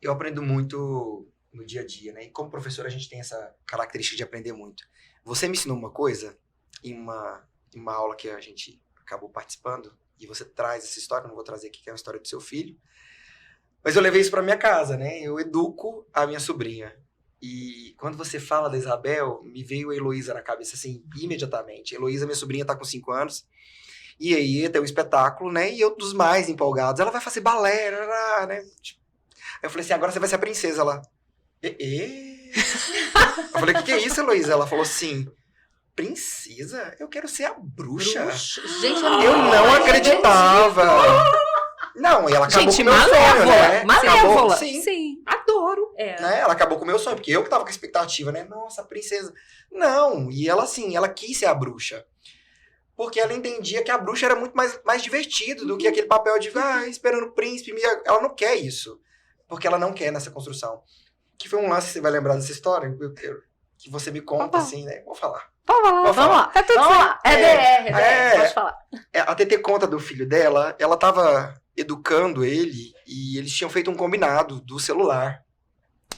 Eu aprendo muito no dia a dia, né? E como professor, a gente tem essa característica de aprender muito. Você me ensinou uma coisa em uma aula que a gente acabou participando, e você traz essa história, não vou trazer aqui, que é uma história do seu filho, mas eu levei isso para minha casa, né? Eu educo a minha sobrinha. E quando você fala da Isabel, me veio a Heloísa na cabeça, assim, imediatamente. A Heloísa, minha sobrinha, tá com 5 anos. E aí tem um espetáculo, né? E eu dos mais empolgados. Ela vai fazer balé, né? Aí eu falei assim, agora você vai ser a princesa. Ela... Eu falei, o que é isso, Heloísa? Ela falou assim, princesa? Eu quero ser a bruxa. Gente, Eu não acreditava. Não, e ela acabou com o meu sonho, né? Malévola. Sim. Adoro. Né? Ela acabou com o meu sonho, porque eu que tava com a expectativa, né? Nossa, princesa. Não, e ela assim, ela quis ser a bruxa. Porque ela entendia que a bruxa era muito mais divertido do que aquele papel de esperando o príncipe. Ela não quer isso. Porque ela não quer nessa construção. Que foi um lance, você vai lembrar dessa história, que você me conta, assim, né? Vou falar. Vamos lá. Tá tudo certo. DR, pode falar. A TT conta do filho dela, ela tava educando ele e eles tinham feito um combinado do celular.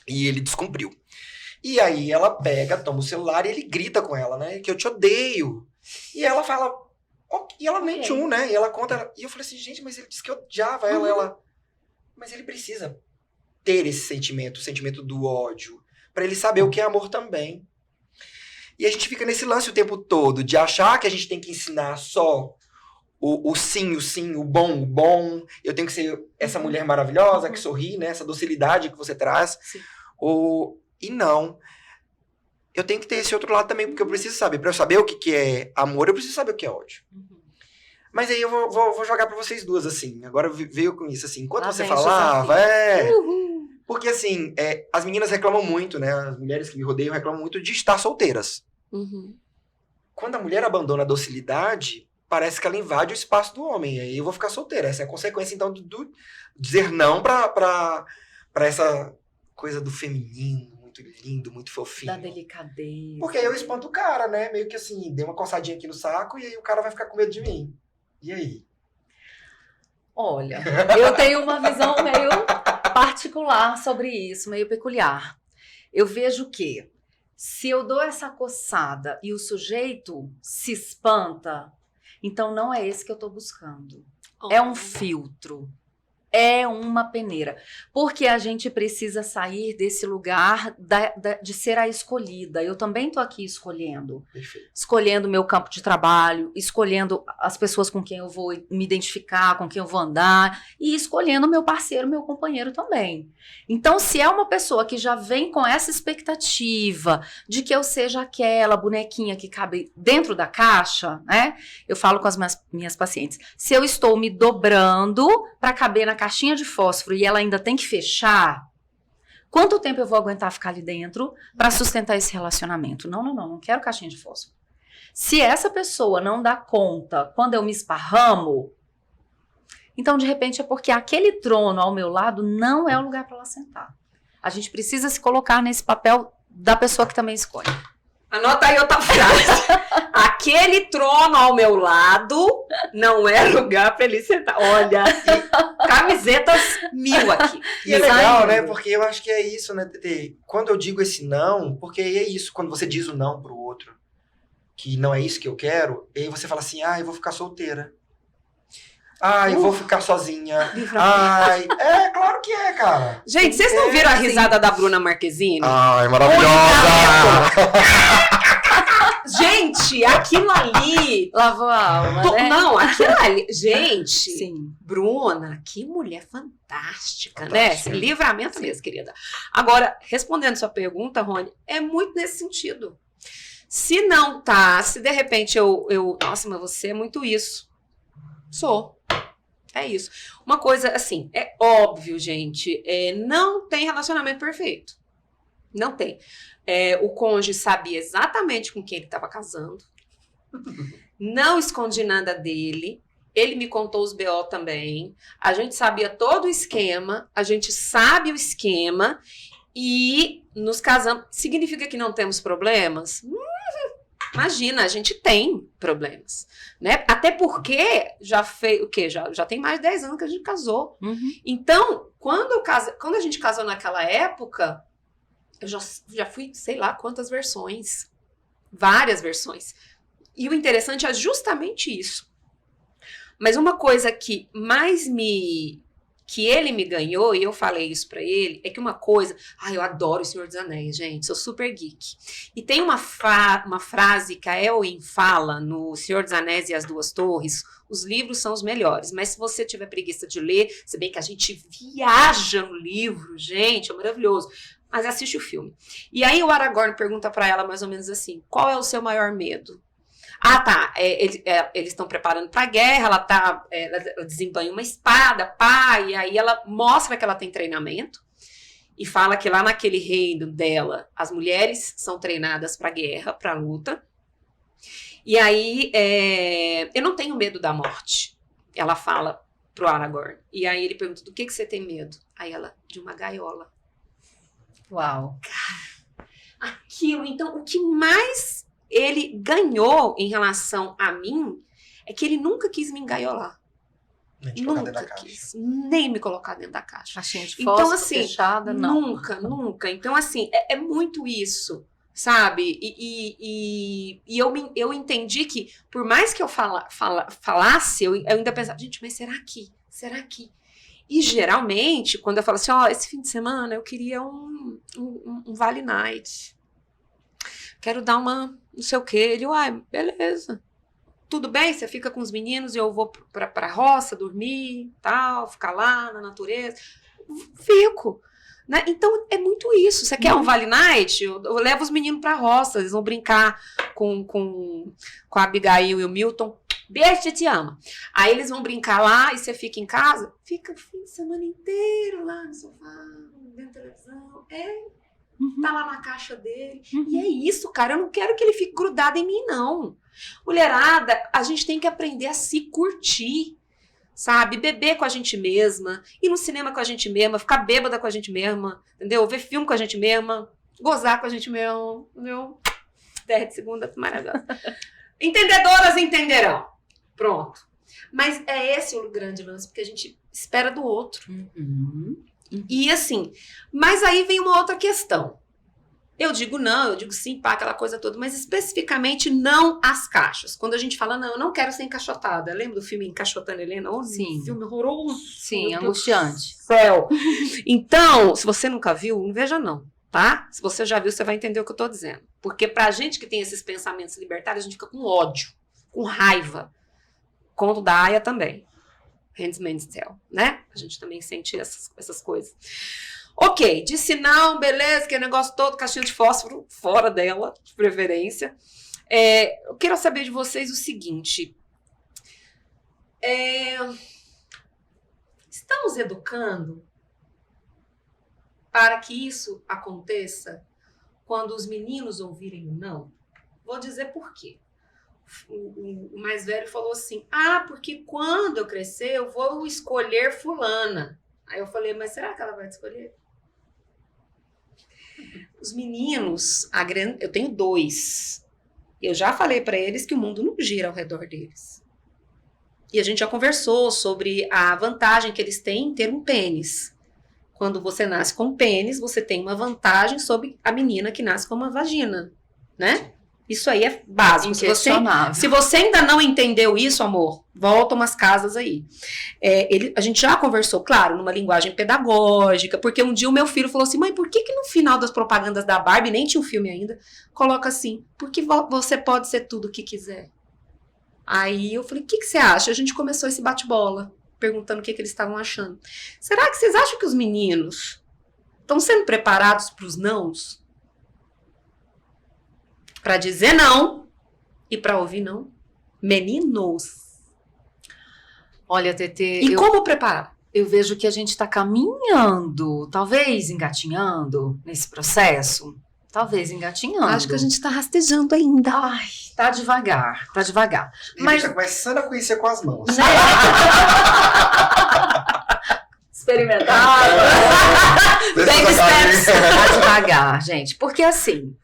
E ele descumpriu. E aí ela toma o celular e ele grita com ela, né? Que eu te odeio. E ela fala... E ela nem tchum, né? E ela conta... E eu falei assim, gente, mas ele disse que eu odiava ela. Ela... Mas ele precisa ter esse sentimento, o sentimento do ódio, pra ele saber o que é amor também. E a gente fica nesse lance o tempo todo, de achar que a gente tem que ensinar só o sim, o bom. Eu tenho que ser essa mulher maravilhosa que sorri, né? Essa docilidade que você traz. E não. Eu tenho que ter esse outro lado também, porque eu preciso saber. Pra eu saber o que é amor, eu preciso saber o que é ódio. Mas aí eu vou jogar pra vocês duas, assim. Agora veio com isso, assim. Enquanto você falava, porque, assim, as meninas reclamam muito, né? As mulheres que me rodeiam reclamam muito de estar solteiras. Quando a mulher abandona a docilidade, parece que ela invade o espaço do homem. Aí eu vou ficar solteira. Essa é a consequência, então, do dizer não pra essa coisa do feminino, muito lindo, muito fofinho. Da delicadeza. Porque aí eu espanto o cara, né? Meio que assim, dei uma coçadinha aqui no saco e aí o cara vai ficar com medo de mim. E aí? Olha, eu tenho uma visão meio particular sobre isso, meio peculiar. Eu vejo que Se eu dou essa coçada e o sujeito se espanta, então não é esse que eu tô buscando. É um filtro. É uma peneira. Porque a gente precisa sair desse lugar de ser a escolhida. Eu também estou aqui escolhendo. Perfeito. Escolhendo o meu campo de trabalho, escolhendo as pessoas com quem eu vou me identificar, com quem eu vou andar, e escolhendo o meu parceiro, meu companheiro também. Então, se é uma pessoa que já vem com essa expectativa de que eu seja aquela bonequinha que cabe dentro da caixa, né? Eu falo com as minhas pacientes. Se eu estou me dobrando para caber na caixinha de fósforo e ela ainda tem que fechar, quanto tempo eu vou aguentar ficar ali dentro para sustentar esse relacionamento? Não quero caixinha de fósforo. Se essa pessoa não dá conta quando eu me esparramo, então de repente é porque aquele trono ao meu lado não é o lugar para ela sentar. A gente precisa se colocar nesse papel da pessoa que também escolhe. Anota aí outra frase. Aquele trono ao meu lado não é lugar para ele sentar. Olha, camisetas 1000 aqui. E é legal, né? Porque eu acho que é isso, né, Tetê? Quando eu digo esse não, porque é isso, quando você diz o não pro outro, que não é isso que eu quero, e aí você fala assim, eu vou ficar solteira. Eu vou ficar sozinha. Ai, claro que é, cara. Gente, vocês não viram a risada da Bruna Marquezine? Ai, maravilhosa! Gente, aquilo ali... Lavou a alma, né? Não, aquilo ali... Gente, Sim. Bruna, que mulher fantástica, né? Esse livramento mesmo, querida. Agora, respondendo sua pergunta, Rony, é muito nesse sentido. Se não tá, se de repente eu... Nossa, mas você é muito isso. Sou. É isso. Uma coisa, assim, é óbvio, gente, não tem relacionamento perfeito. Não tem. O cônjuge sabia exatamente com quem ele estava casando. Não escondi nada dele. Ele me contou os BO também. A gente sabia todo o esquema. A gente sabe o esquema. E nos casamos. Significa que não temos problemas? Imagina, a gente tem problemas, né? Até porque já tem mais de 10 anos que a gente casou. Uhum. Então, quando a gente casou naquela época, eu já fui, sei lá quantas versões. Várias versões. E o interessante é justamente isso. Mas uma coisa que que ele me ganhou, e eu falei isso pra ele, é que uma coisa... eu adoro o Senhor dos Anéis, gente, sou super geek. E tem uma frase que a Elwin fala no Senhor dos Anéis e as Duas Torres, os livros são os melhores, mas se você tiver preguiça de ler, se bem que a gente viaja no livro, gente, é maravilhoso, mas assiste o filme. E aí o Aragorn pergunta pra ela mais ou menos assim, qual é o seu maior medo? Eles estão preparando para a guerra, ela desembanha uma espada, e aí ela mostra que ela tem treinamento e fala que lá naquele reino dela, as mulheres são treinadas para a guerra, para a luta. E aí, eu não tenho medo da morte, ela fala pro Aragorn. E aí ele pergunta, do que você tem medo? Aí ela, de uma gaiola. Uau. Cara, aquilo, então, o que mais... ele ganhou em relação a mim é que ele nunca quis me engaiolar. Nunca quis. Nem me colocar dentro da caixa. Caixinha de fósforo, então, assim, fechada, não. Nunca. Então, assim, é muito isso, sabe? E eu entendi que, por mais que eu falasse, eu ainda pensava, gente, mas será que? E geralmente, quando eu falo assim, esse fim de semana eu queria um Vale Night. Quero dar uma não sei o quê. Ele, beleza. Tudo bem, você fica com os meninos e eu vou pra roça dormir, tal, ficar lá na natureza. Fico. Né? Então, é muito isso. Você quer um Vale Night? Eu levo os meninos pra roça, eles vão brincar com a Abigail e o Milton. Beijo, te ama. Aí eles vão brincar lá e você fica em casa, fica o fim de semana inteiro lá no sofá, vendo televisão. Tá lá na caixa dele. E é isso, cara. Eu não quero que ele fique grudado em mim, não. Mulherada, a gente tem que aprender a se curtir, sabe? Beber com a gente mesma, ir no cinema com a gente mesma, ficar bêbada com a gente mesma, entendeu? Ver filme com a gente mesma, gozar com a gente mesma, entendeu? Terra de segunda, maravilhosa. Entendedoras entenderão. Pronto. Mas é esse o grande lance, porque a gente espera do outro. E assim, mas aí vem uma outra questão. Eu digo não, eu digo sim, pá, aquela coisa toda, mas especificamente não as caixas. Quando a gente fala, não, eu não quero ser encaixotada. Lembra do filme Encaixotando Helena? Sim. Filme horroroso. Sim, angustiante. Céu. Então, se você nunca viu, não veja não, tá? Se você já viu, você vai entender o que eu tô dizendo. Porque pra gente que tem esses pensamentos libertários, a gente fica com ódio, com raiva. Conto da Aya também. Handmaid's Tale, né? A gente também sente essas coisas. Ok, disse não, beleza, que é negócio todo, caixinha de fósforo, fora dela, de preferência. Eu quero saber de vocês o seguinte. Estamos educando para que isso aconteça quando os meninos ouvirem o não? Vou dizer por quê. O mais velho falou assim, porque quando eu crescer eu vou escolher fulana. Aí eu falei, mas será que ela vai te escolher? Os meninos, eu tenho 2. Eu já falei para eles que o mundo não gira ao redor deles. E a gente já conversou sobre a vantagem que eles têm em ter um pênis. Quando você nasce com pênis, você tem uma vantagem sobre a menina que nasce com uma vagina, né? Isso aí é básico. Se você ainda não entendeu isso, amor, volta umas casas aí. A gente já conversou, claro, numa linguagem pedagógica, porque um dia o meu filho falou assim, mãe, por que no final das propagandas da Barbie, nem tinha um filme ainda, coloca assim, porque você pode ser tudo o que quiser. Aí eu falei, o que você acha? A gente começou esse bate-bola, perguntando o que eles estavam achando. Será que vocês acham que os meninos estão sendo preparados para os nãos? Para dizer não e para ouvir não? Meninos. Olha, Tetê... E como preparar? Eu vejo que a gente está caminhando, talvez engatinhando nesse processo. Talvez engatinhando. Acho que a gente está rastejando ainda. Ai, tá devagar, tá devagar. Mas tá começando a conhecer com as mãos. Experimentar. Baby steps. Tá devagar, gente. Porque assim...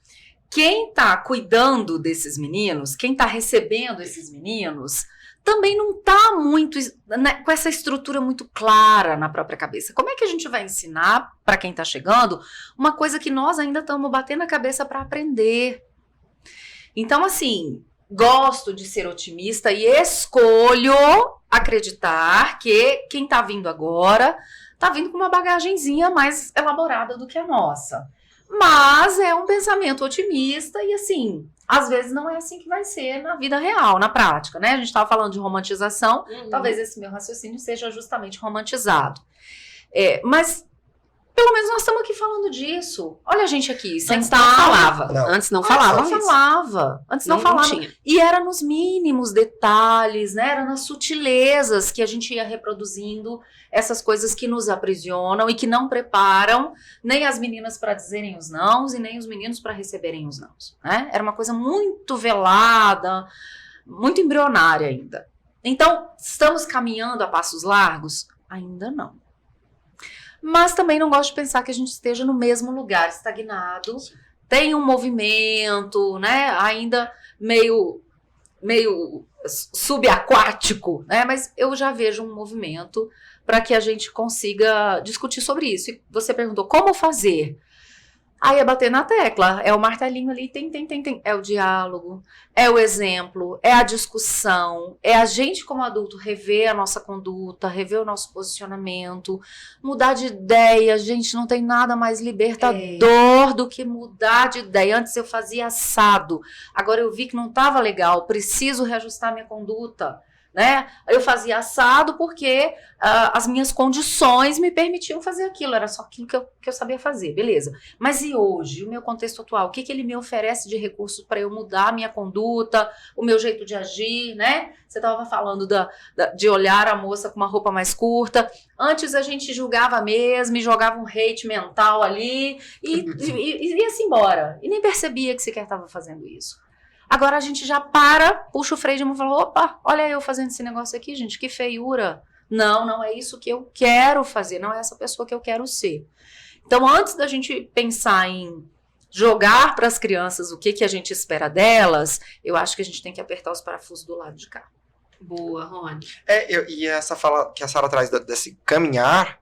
Quem está cuidando desses meninos, quem está recebendo esses meninos, também não está muito, né, com essa estrutura muito clara na própria cabeça. Como é que a gente vai ensinar para quem está chegando uma coisa que nós ainda estamos batendo a cabeça para aprender? Então, assim, gosto de ser otimista e escolho acreditar que quem está vindo agora está vindo com uma bagagenzinha mais elaborada do que a nossa. Mas é um pensamento otimista e, assim, às vezes não é assim que vai ser na vida real, na prática, né? A gente estava falando de romantização, talvez esse meu raciocínio seja justamente romantizado. Mas, pelo menos nós estamos aqui falando disso. Olha a gente aqui, Antes não falava. Antes não falava. Antes não falava. E era nos mínimos detalhes, né? Era nas sutilezas que a gente ia reproduzindo essas coisas que nos aprisionam e que não preparam nem as meninas para dizerem os nãos e nem os meninos para receberem os nãos, né? Era uma coisa muito velada, muito embrionária ainda. Então, estamos caminhando a passos largos? Ainda não. Mas também não gosto de pensar que a gente esteja no mesmo lugar, estagnado. Sim. Tem um movimento, né? Ainda meio subaquático, né? Mas eu já vejo um movimento para que a gente consiga discutir sobre isso. E você perguntou como fazer? Aí é bater na tecla, é o martelinho ali, tem. É o diálogo, é o exemplo, é a discussão, é a gente como adulto rever a nossa conduta, rever o nosso posicionamento, mudar de ideia. Gente, não tem nada mais libertador do que mudar de ideia. Antes eu fazia assado, agora eu vi que não estava legal, preciso reajustar minha conduta. Né? Eu fazia assado porque as minhas condições me permitiam fazer aquilo, era só aquilo que eu sabia fazer, beleza. Mas e hoje, o meu contexto atual, o que ele me oferece de recursos para eu mudar a minha conduta, o meu jeito de agir, né? Você estava falando de olhar a moça com uma roupa mais curta. Antes a gente julgava mesmo e jogava um hate mental ali e ia-se embora. E nem percebia que sequer estava fazendo isso. Agora a gente já puxa o freio de mão e fala, opa, olha eu fazendo esse negócio aqui, gente, que feiura. Não é isso que eu quero fazer, não é essa pessoa que eu quero ser. Então, antes da gente pensar em jogar para as crianças o que a gente espera delas, eu acho que a gente tem que apertar os parafusos do lado de cá. Boa, Rony. E essa fala que a Sara traz desse caminhar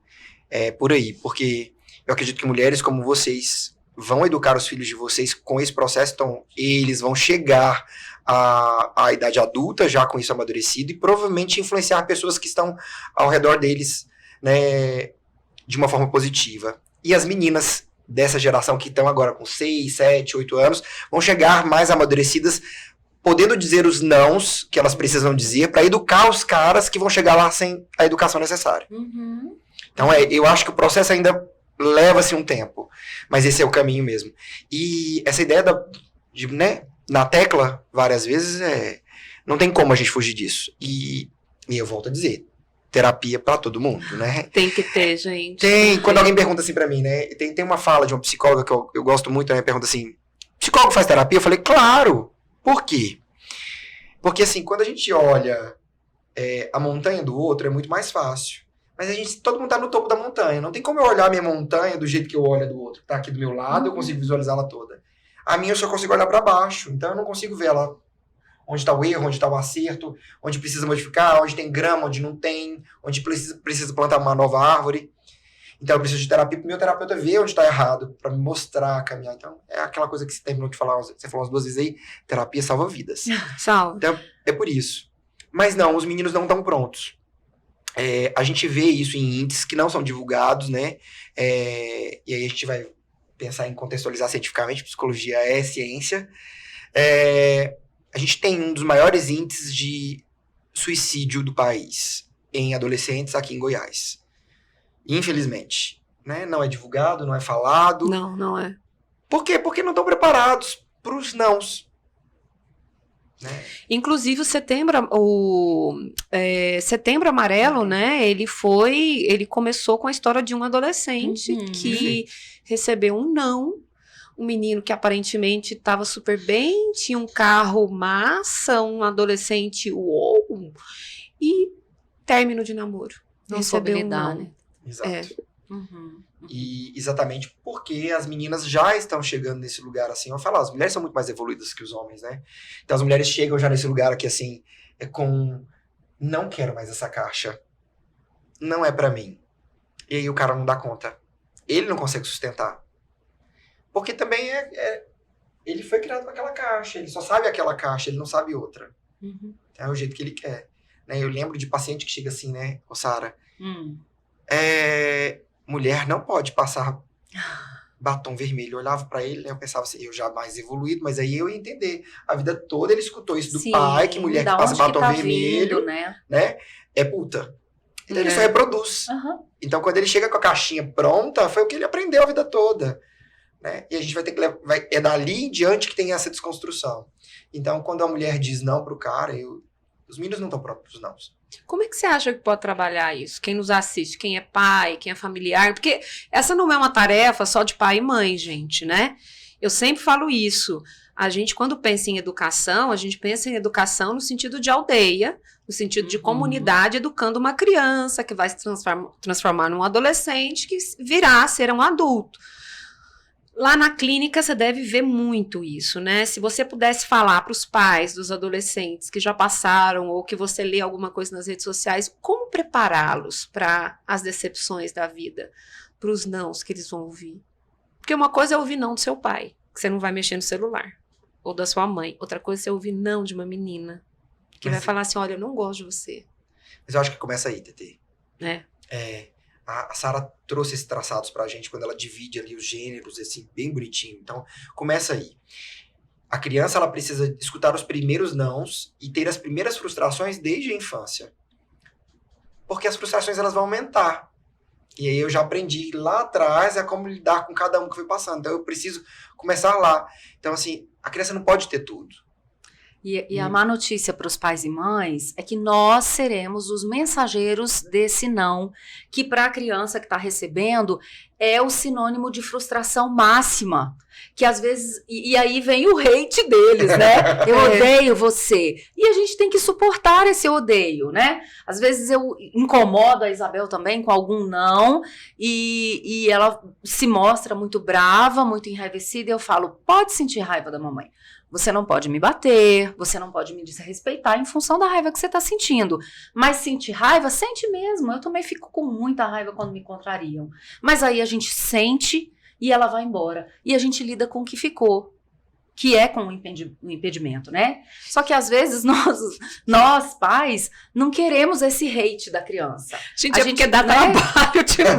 é por aí, porque eu acredito que mulheres como vocês vão educar os filhos de vocês com esse processo, então eles vão chegar à idade adulta já com isso amadurecido e provavelmente influenciar pessoas que estão ao redor deles, né, de uma forma positiva. E as meninas dessa geração que estão agora com 6, 7, 8 anos vão chegar mais amadurecidas, podendo dizer os nãos que elas precisam dizer para educar os caras que vão chegar lá sem a educação necessária. Uhum. Então, eu acho que o processo ainda leva-se um tempo, mas esse é o caminho mesmo. E essa ideia de, né, na tecla, várias vezes, não tem como a gente fugir disso. E eu volto a dizer, terapia para todo mundo, né? Tem que ter, gente. Tem, quando alguém pergunta assim pra mim, né, tem uma fala de uma psicóloga que eu gosto muito, né, pergunta assim, psicólogo faz terapia? Eu falei, claro! Por quê? Porque assim, quando a gente olha a montanha do outro, é muito mais fácil. Mas todo mundo tá no topo da montanha. Não tem como eu olhar a minha montanha do jeito que eu olho a do outro. Tá aqui do meu lado, eu consigo visualizá-la toda. A minha eu só consigo olhar para baixo. Então eu não consigo ver ela onde está o erro, onde está o acerto, onde precisa modificar, onde tem grama, onde não tem, onde precisa plantar uma nova árvore. Então eu preciso de terapia pro meu terapeuta ver onde está errado, para me mostrar, caminhar. Então é aquela coisa que você terminou de falar, você falou umas 2 vezes aí, terapia salva vidas. Salva. Então é por isso. Mas não, os meninos não estão prontos. A gente vê isso em índices que não são divulgados, né? E aí a gente vai pensar em contextualizar cientificamente, psicologia é ciência. A gente tem um dos maiores índices de suicídio do país em adolescentes aqui em Goiás. Infelizmente. Né? Não é divulgado, não é falado. Não, não é. Por quê? Porque não estão preparados para os nãos. Né? Inclusive Setembro Amarelo, né? Ele começou com a história de um adolescente que recebeu um não, um menino que aparentemente estava super bem, tinha um carro massa, um adolescente uou, e término de namoro. Não Recebeu soube lidar, não. né? Exato. E exatamente porque as meninas já estão chegando nesse lugar assim. Eu falo, as mulheres são muito mais evoluídas que os homens, né? Então as mulheres chegam já nesse lugar aqui assim, não quero mais essa caixa. Não é pra mim. E aí o cara não dá conta. Ele não consegue sustentar. Porque também ele foi criado com aquela caixa, ele só sabe aquela caixa, ele não sabe outra. É o jeito que ele quer. Né? Eu lembro de paciente que chega assim, né, ô Sara, mulher não pode passar batom vermelho. Eu olhava pra ele, né, eu pensava assim, eu já mais evoluído, mas aí eu ia entender. A vida toda ele escutou isso do pai, que mulher que passa batom vermelho, vindo, né? É puta. Então ele só reproduz. Então quando ele chega com a caixinha pronta, foi o que ele aprendeu a vida toda. Né? E a gente vai ter que é dali em diante que tem essa desconstrução. Então quando a mulher diz não pro cara, os meninos não estão prontos pros não. Como é que você acha que pode trabalhar isso? Quem nos assiste, quem é pai, quem é familiar? Porque essa não é uma tarefa só de pai e mãe, gente, né? Eu sempre falo isso. A gente, quando pensa em educação, a gente pensa em educação no sentido de aldeia, no sentido de comunidade, educando uma criança que vai se transformar num adolescente que virá a ser um adulto. Lá na clínica você deve ver muito isso, né? Se você pudesse falar para os pais dos adolescentes que já passaram ou que você lê alguma coisa nas redes sociais, como prepará-los para as decepções da vida, para os nãos que eles vão ouvir? Porque uma coisa é ouvir não do seu pai, que você não vai mexer no celular, ou da sua mãe. Outra coisa é você ouvir não de uma menina, que vai falar assim, olha, eu não gosto de você. Mas eu acho que começa aí, Tetê. A Sara trouxe esses traçados pra gente quando ela divide ali os gêneros, assim, bem bonitinho. Então, começa aí. A criança, ela precisa escutar os primeiros nãos e ter as primeiras frustrações desde a infância. Porque as frustrações, elas vão aumentar. E aí eu já aprendi lá atrás como lidar com cada um que foi passando. Então, eu preciso começar lá. Então, assim, a criança não pode ter tudo. E a má notícia para os pais e mães é que nós seremos os mensageiros desse não, que para a criança que está recebendo é o sinônimo de frustração máxima, que às vezes, e aí vem o hate deles, né? Eu odeio você. E a gente tem que suportar esse odeio, né? Às vezes eu incomodo a Isabel também com algum não, e ela se mostra muito brava, muito enraivecida, e eu falo, pode sentir raiva da mamãe. Você não pode me bater, você não pode me desrespeitar em função da raiva que você está sentindo. Mas sentir raiva, sente mesmo. Eu também fico com muita raiva quando me contrariam. Mas aí a gente sente e ela vai embora. E a gente lida com o que ficou, que é com o impedimento, né? Só que às vezes nós pais, não queremos esse hate da criança. Gente, porque dá trabalho demais.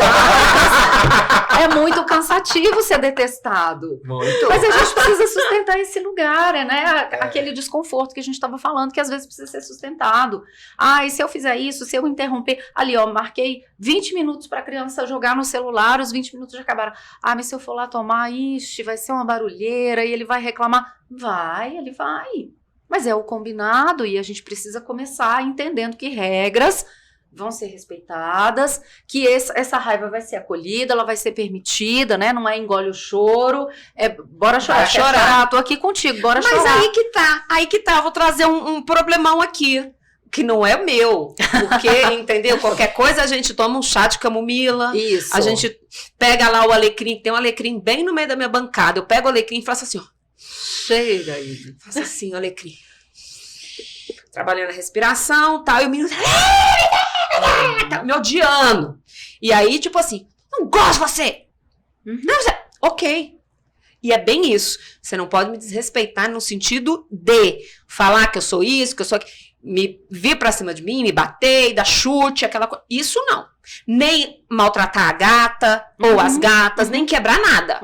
É muito cansativo ser detestado. Muito. Mas a gente precisa sustentar esse lugar, né? Aquele desconforto que a gente estava falando, que às vezes precisa ser sustentado. E se eu fizer isso, se eu interromper... Ali, ó, marquei 20 minutos para a criança jogar no celular, os 20 minutos já acabaram. Mas se eu for lá tomar, vai ser uma barulheira e ele vai reclamar. Ele vai. Mas é o combinado e a gente precisa começar entendendo que regras vão ser respeitadas, que essa raiva vai ser acolhida, ela vai ser permitida, né? Não é engole o choro, bora chorar. Vai chorar. Tô aqui contigo, bora chorar. Mas aí que tá, vou trazer um problemão aqui, que não é meu, porque, entendeu? Qualquer coisa a gente toma um chá de camomila, Isso. A gente pega lá o alecrim, tem um alecrim bem no meio da minha bancada, eu pego o alecrim e faço assim, ó. Chega aí. Faço assim, alecrim. Trabalhando a respiração, tal, e o menino tá me odiando. E aí, tipo assim, não gosto de você. Não, ok. E é bem isso. Você não pode me desrespeitar no sentido de falar que eu sou isso, que eu sou... Me vir pra cima de mim, me bater, dar chute, aquela coisa. Isso não. Nem maltratar a gata, ou as gatas, nem quebrar nada.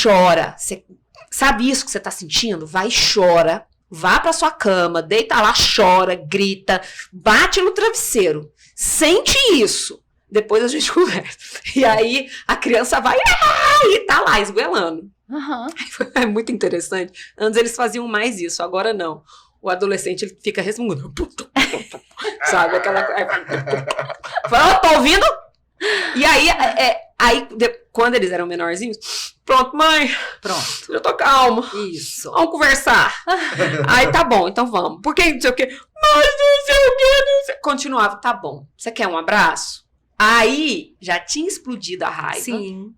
Chora. Você sabe isso que você tá sentindo? Vai e chora. Vá pra sua cama, deita lá, chora, grita, bate no travesseiro. Sente isso. Depois a gente conversa. E aí a criança vai e tá lá esgoelando. É muito interessante. Antes eles faziam mais isso, agora não. O adolescente ele fica resmungando. Sabe? Aquela coisa. Fala, tô ouvindo? E aí, quando eles eram menorzinhos, pronto, mãe. Pronto. Eu tô calma. Isso. Vamos conversar. Aí tá bom, então vamos. Por que não sei o quê? Mas não sei o quê, não sei. Continuava, tá bom. Você quer um abraço? Aí já tinha explodido a raiva. Sim.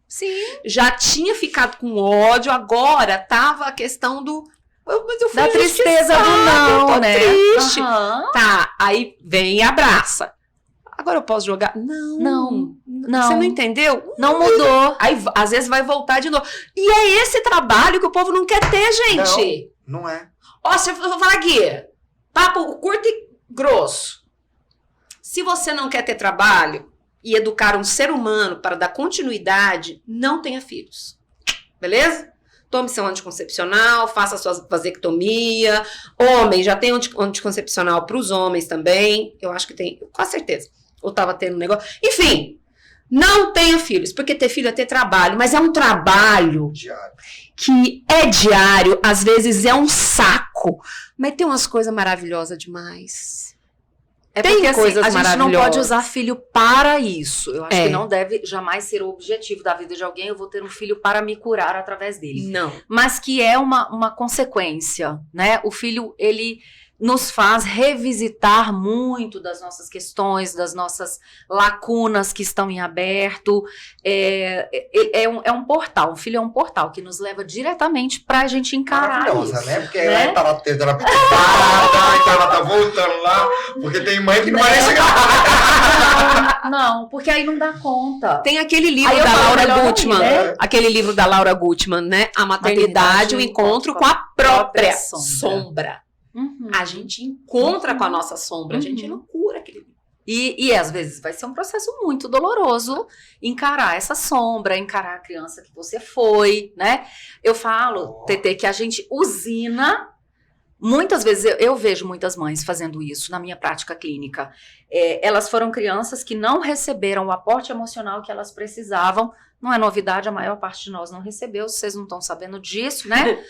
Já tinha ficado com ódio, agora tava a questão do. Da tristeza do não, né? Triste. Tá, aí vem e abraça. Agora eu posso jogar? Não. Você não entendeu? Não mudou. Aí, às vezes, vai voltar de novo. E é esse trabalho que o povo não quer ter, gente. Não é. Ó, eu vou falar aqui. Papo curto e grosso. Se você não quer ter trabalho e educar um ser humano para dar continuidade, não tenha filhos. Beleza? Tome seu anticoncepcional, faça sua vasectomia. Homem, já tem anticoncepcional para os homens também. Eu acho que tem, com certeza. Ou tava tendo um negócio. Enfim, não tenha filhos, porque ter filho é ter trabalho, mas é um trabalho Diário. que é diário, às vezes é um saco, mas tem umas coisas maravilhosas demais. Tem porque, coisas a gente não maravilhosas. pode usar filho para isso. Eu acho É. que não deve jamais ser o objetivo da vida de alguém. Eu vou ter um filho para me curar através dele. Não. Mas que é uma consequência, né? O filho, ele nos faz revisitar muito das nossas questões, das nossas lacunas que estão em aberto. É um portal, o filho é um portal que nos leva diretamente pra gente encarar Maravilhosa, isso. né? Porque né? ela tá lá tentando apitar, então ela tá voltando lá, porque tem mãe que não vai nem chegar. Não, porque aí não dá conta. Tem aquele livro Aí eu da falo, Laura melhor Gutman, não ir, né? aquele livro da Laura Gutman, né? A maternidade, o encontro com a própria sombra. Uhum. A gente encontra com a nossa sombra, a gente não cura aquele livro. E às vezes vai ser um processo muito doloroso encarar essa sombra, encarar a criança que você foi, né? Eu falo, Tetê, que a gente usina. Muitas vezes eu vejo muitas mães fazendo isso na minha prática clínica. Elas foram crianças que não receberam o aporte emocional que elas precisavam. Não é novidade, a maior parte de nós não recebeu. Vocês não estão sabendo disso, né?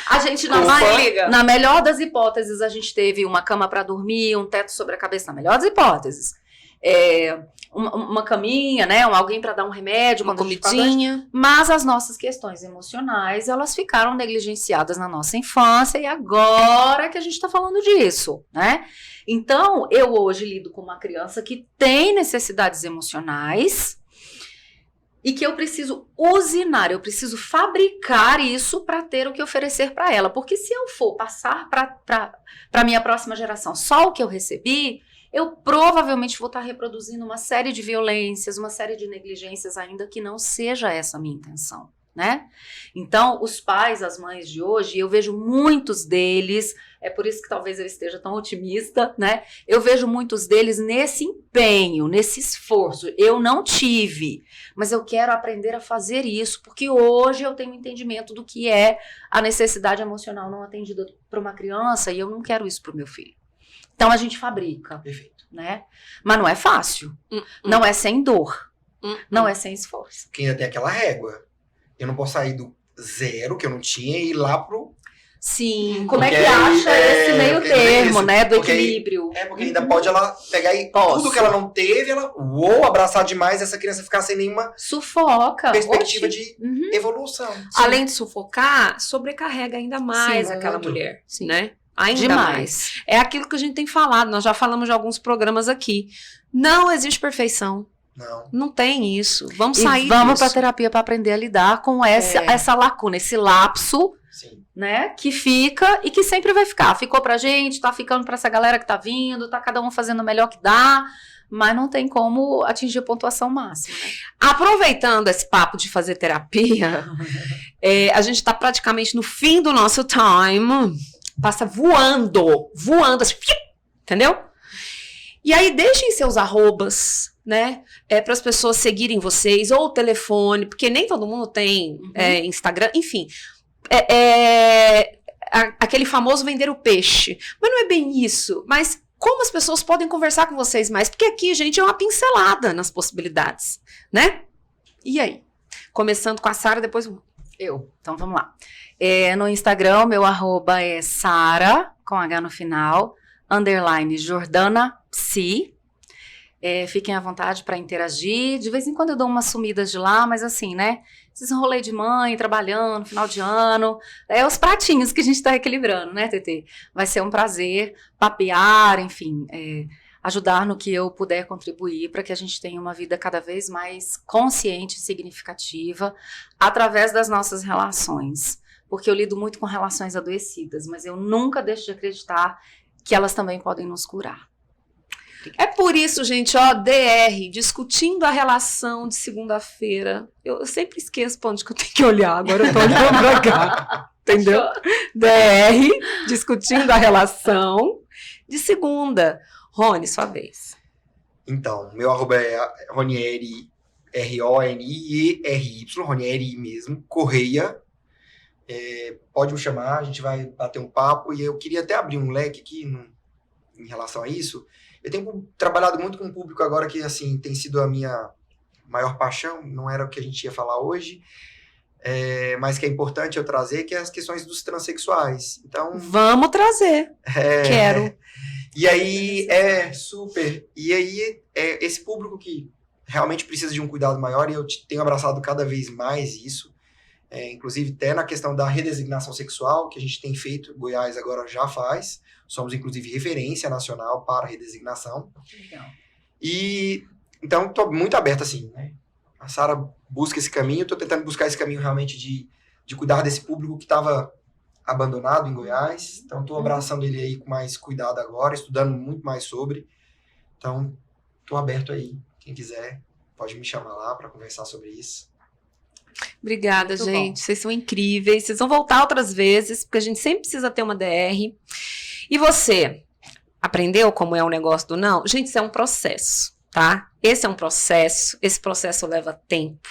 A gente na melhor das hipóteses, a gente teve uma cama para dormir, um teto sobre a cabeça, na melhor das hipóteses. Uma caminha, né? Alguém para dar um remédio, Uma quando a gente fica doente. comidinha. Mas as nossas questões emocionais, elas ficaram negligenciadas na nossa infância e agora que a gente está falando disso, né? Então, eu hoje lido com uma criança que tem necessidades emocionais e que eu preciso usinar, eu preciso fabricar isso para ter o que oferecer para ela. Porque se eu for passar para a minha próxima geração só o que eu recebi, eu provavelmente vou estar reproduzindo uma série de violências, uma série de negligências, ainda que não seja essa a minha intenção, né? Então, os pais, as mães de hoje, eu vejo muitos deles, é por isso que talvez eu esteja tão otimista, né? Eu vejo muitos deles nesse empenho, nesse esforço. Eu não tive, mas eu quero aprender a fazer isso, porque hoje eu tenho entendimento do que é a necessidade emocional não atendida para uma criança e eu não quero isso para o meu filho. Então, a gente fabrica, Perfeito. né? Mas não é fácil, não é sem dor, não é sem esforço. Porque ainda tem aquela régua. Eu não posso sair do 0, que eu não tinha, e ir lá pro... Sim, como é Porque que acha esse meio porque termo, isso, né, do porque equilíbrio? porque ainda pode ela pegar e Posso. tudo que ela não teve, ela abraçar demais essa criança ficar sem nenhuma Sufoca. perspectiva Oxi. de Uhum. evolução. Além de sufocar, sobrecarrega ainda mais Sim, aquela muito. mulher, Sim. né? Ainda Demais. mais. É aquilo que a gente tem falado, nós já falamos de alguns programas aqui. Não existe perfeição. Não. Não tem isso. Vamos E sair vamos disso. para terapia para aprender a lidar com essa lacuna, esse lapso, Sim. né, que fica e que sempre vai ficar. Ficou pra gente, tá ficando pra essa galera que tá vindo, tá cada um fazendo o melhor que dá, mas não tem como atingir a pontuação máxima, né? Aproveitando esse papo de fazer terapia, a gente tá praticamente no fim do nosso time. Passa voando, assim, entendeu? E aí deixem seus arrobas, né? Para as pessoas seguirem vocês, ou o telefone, porque nem todo mundo tem Instagram, enfim. Aquele famoso vender o peixe. Mas não é bem isso. Mas como as pessoas podem conversar com vocês mais? Porque aqui, gente, é uma pincelada nas possibilidades, né? E aí? Começando com a Sara, depois eu. Então vamos lá. No Instagram, meu arroba é Sara, com H no final, _ Jordana Psi. Fiquem à vontade para interagir. De vez em quando eu dou umas sumidas de lá, mas assim, né? Esses rolê de mãe, trabalhando, final de ano. Os pratinhos que a gente está equilibrando, né, Tetê? Vai ser um prazer papear, enfim, ajudar no que eu puder contribuir para que a gente tenha uma vida cada vez mais consciente e significativa através das nossas relações. Porque eu lido muito com relações adoecidas, mas eu nunca deixo de acreditar que elas também podem nos curar. É por isso, gente, ó, DR, discutindo a relação de segunda-feira. Eu sempre esqueço pra onde que eu tenho que olhar, agora eu tô olhando pra cá. Entendeu? DR, discutindo a relação de segunda. Rony, sua vez. Então, meu arroba é Ronieri, RONIERY, Ronieri mesmo, Correia. Pode me chamar, a gente vai bater um papo. E eu queria até abrir um leque aqui em relação a isso. Eu tenho trabalhado muito com o público agora que, assim, tem sido a minha maior paixão, não era o que a gente ia falar hoje, mas que é importante eu trazer, que é as questões dos transexuais. Então, vamos trazer. Quero. E aí, super. E aí, esse público que realmente precisa de um cuidado maior, e eu tenho abraçado cada vez mais isso, inclusive até na questão da redesignação sexual, que a gente tem feito, Goiás agora já faz, somos inclusive referência nacional para redesignação. Legal. E então estou muito aberto assim, né? A Sara busca esse caminho, estou tentando buscar esse caminho realmente de cuidar desse público que estava abandonado em Goiás, então estou abraçando ele aí com mais cuidado agora, estudando muito mais sobre, então estou aberto aí, quem quiser pode me chamar lá para conversar sobre isso. Obrigada, Muito gente. bom. Vocês são incríveis. Vocês vão voltar outras vezes, porque a gente sempre precisa ter uma DR. E você, aprendeu como é o negócio do não? Gente, isso é um processo, tá? Esse é um processo, esse processo leva tempo.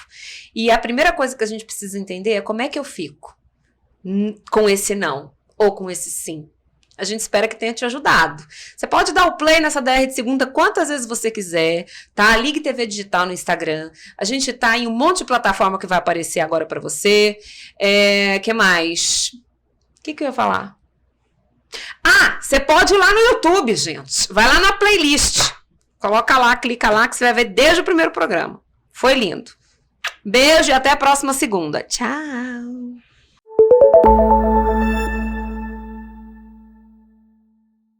E a primeira coisa que a gente precisa entender é como é que eu fico com esse não, ou com esse sim. A gente espera que tenha te ajudado. Você pode dar o play nessa DR de segunda quantas vezes você quiser, tá? Ligue TV Digital no Instagram. A gente tá em um monte de plataforma que vai aparecer agora pra você. Que mais? O que eu ia falar? Você pode ir lá no YouTube, gente. Vai lá na playlist. Coloca lá, clica lá, que você vai ver desde o primeiro programa. Foi lindo. Beijo e até a próxima segunda. Tchau.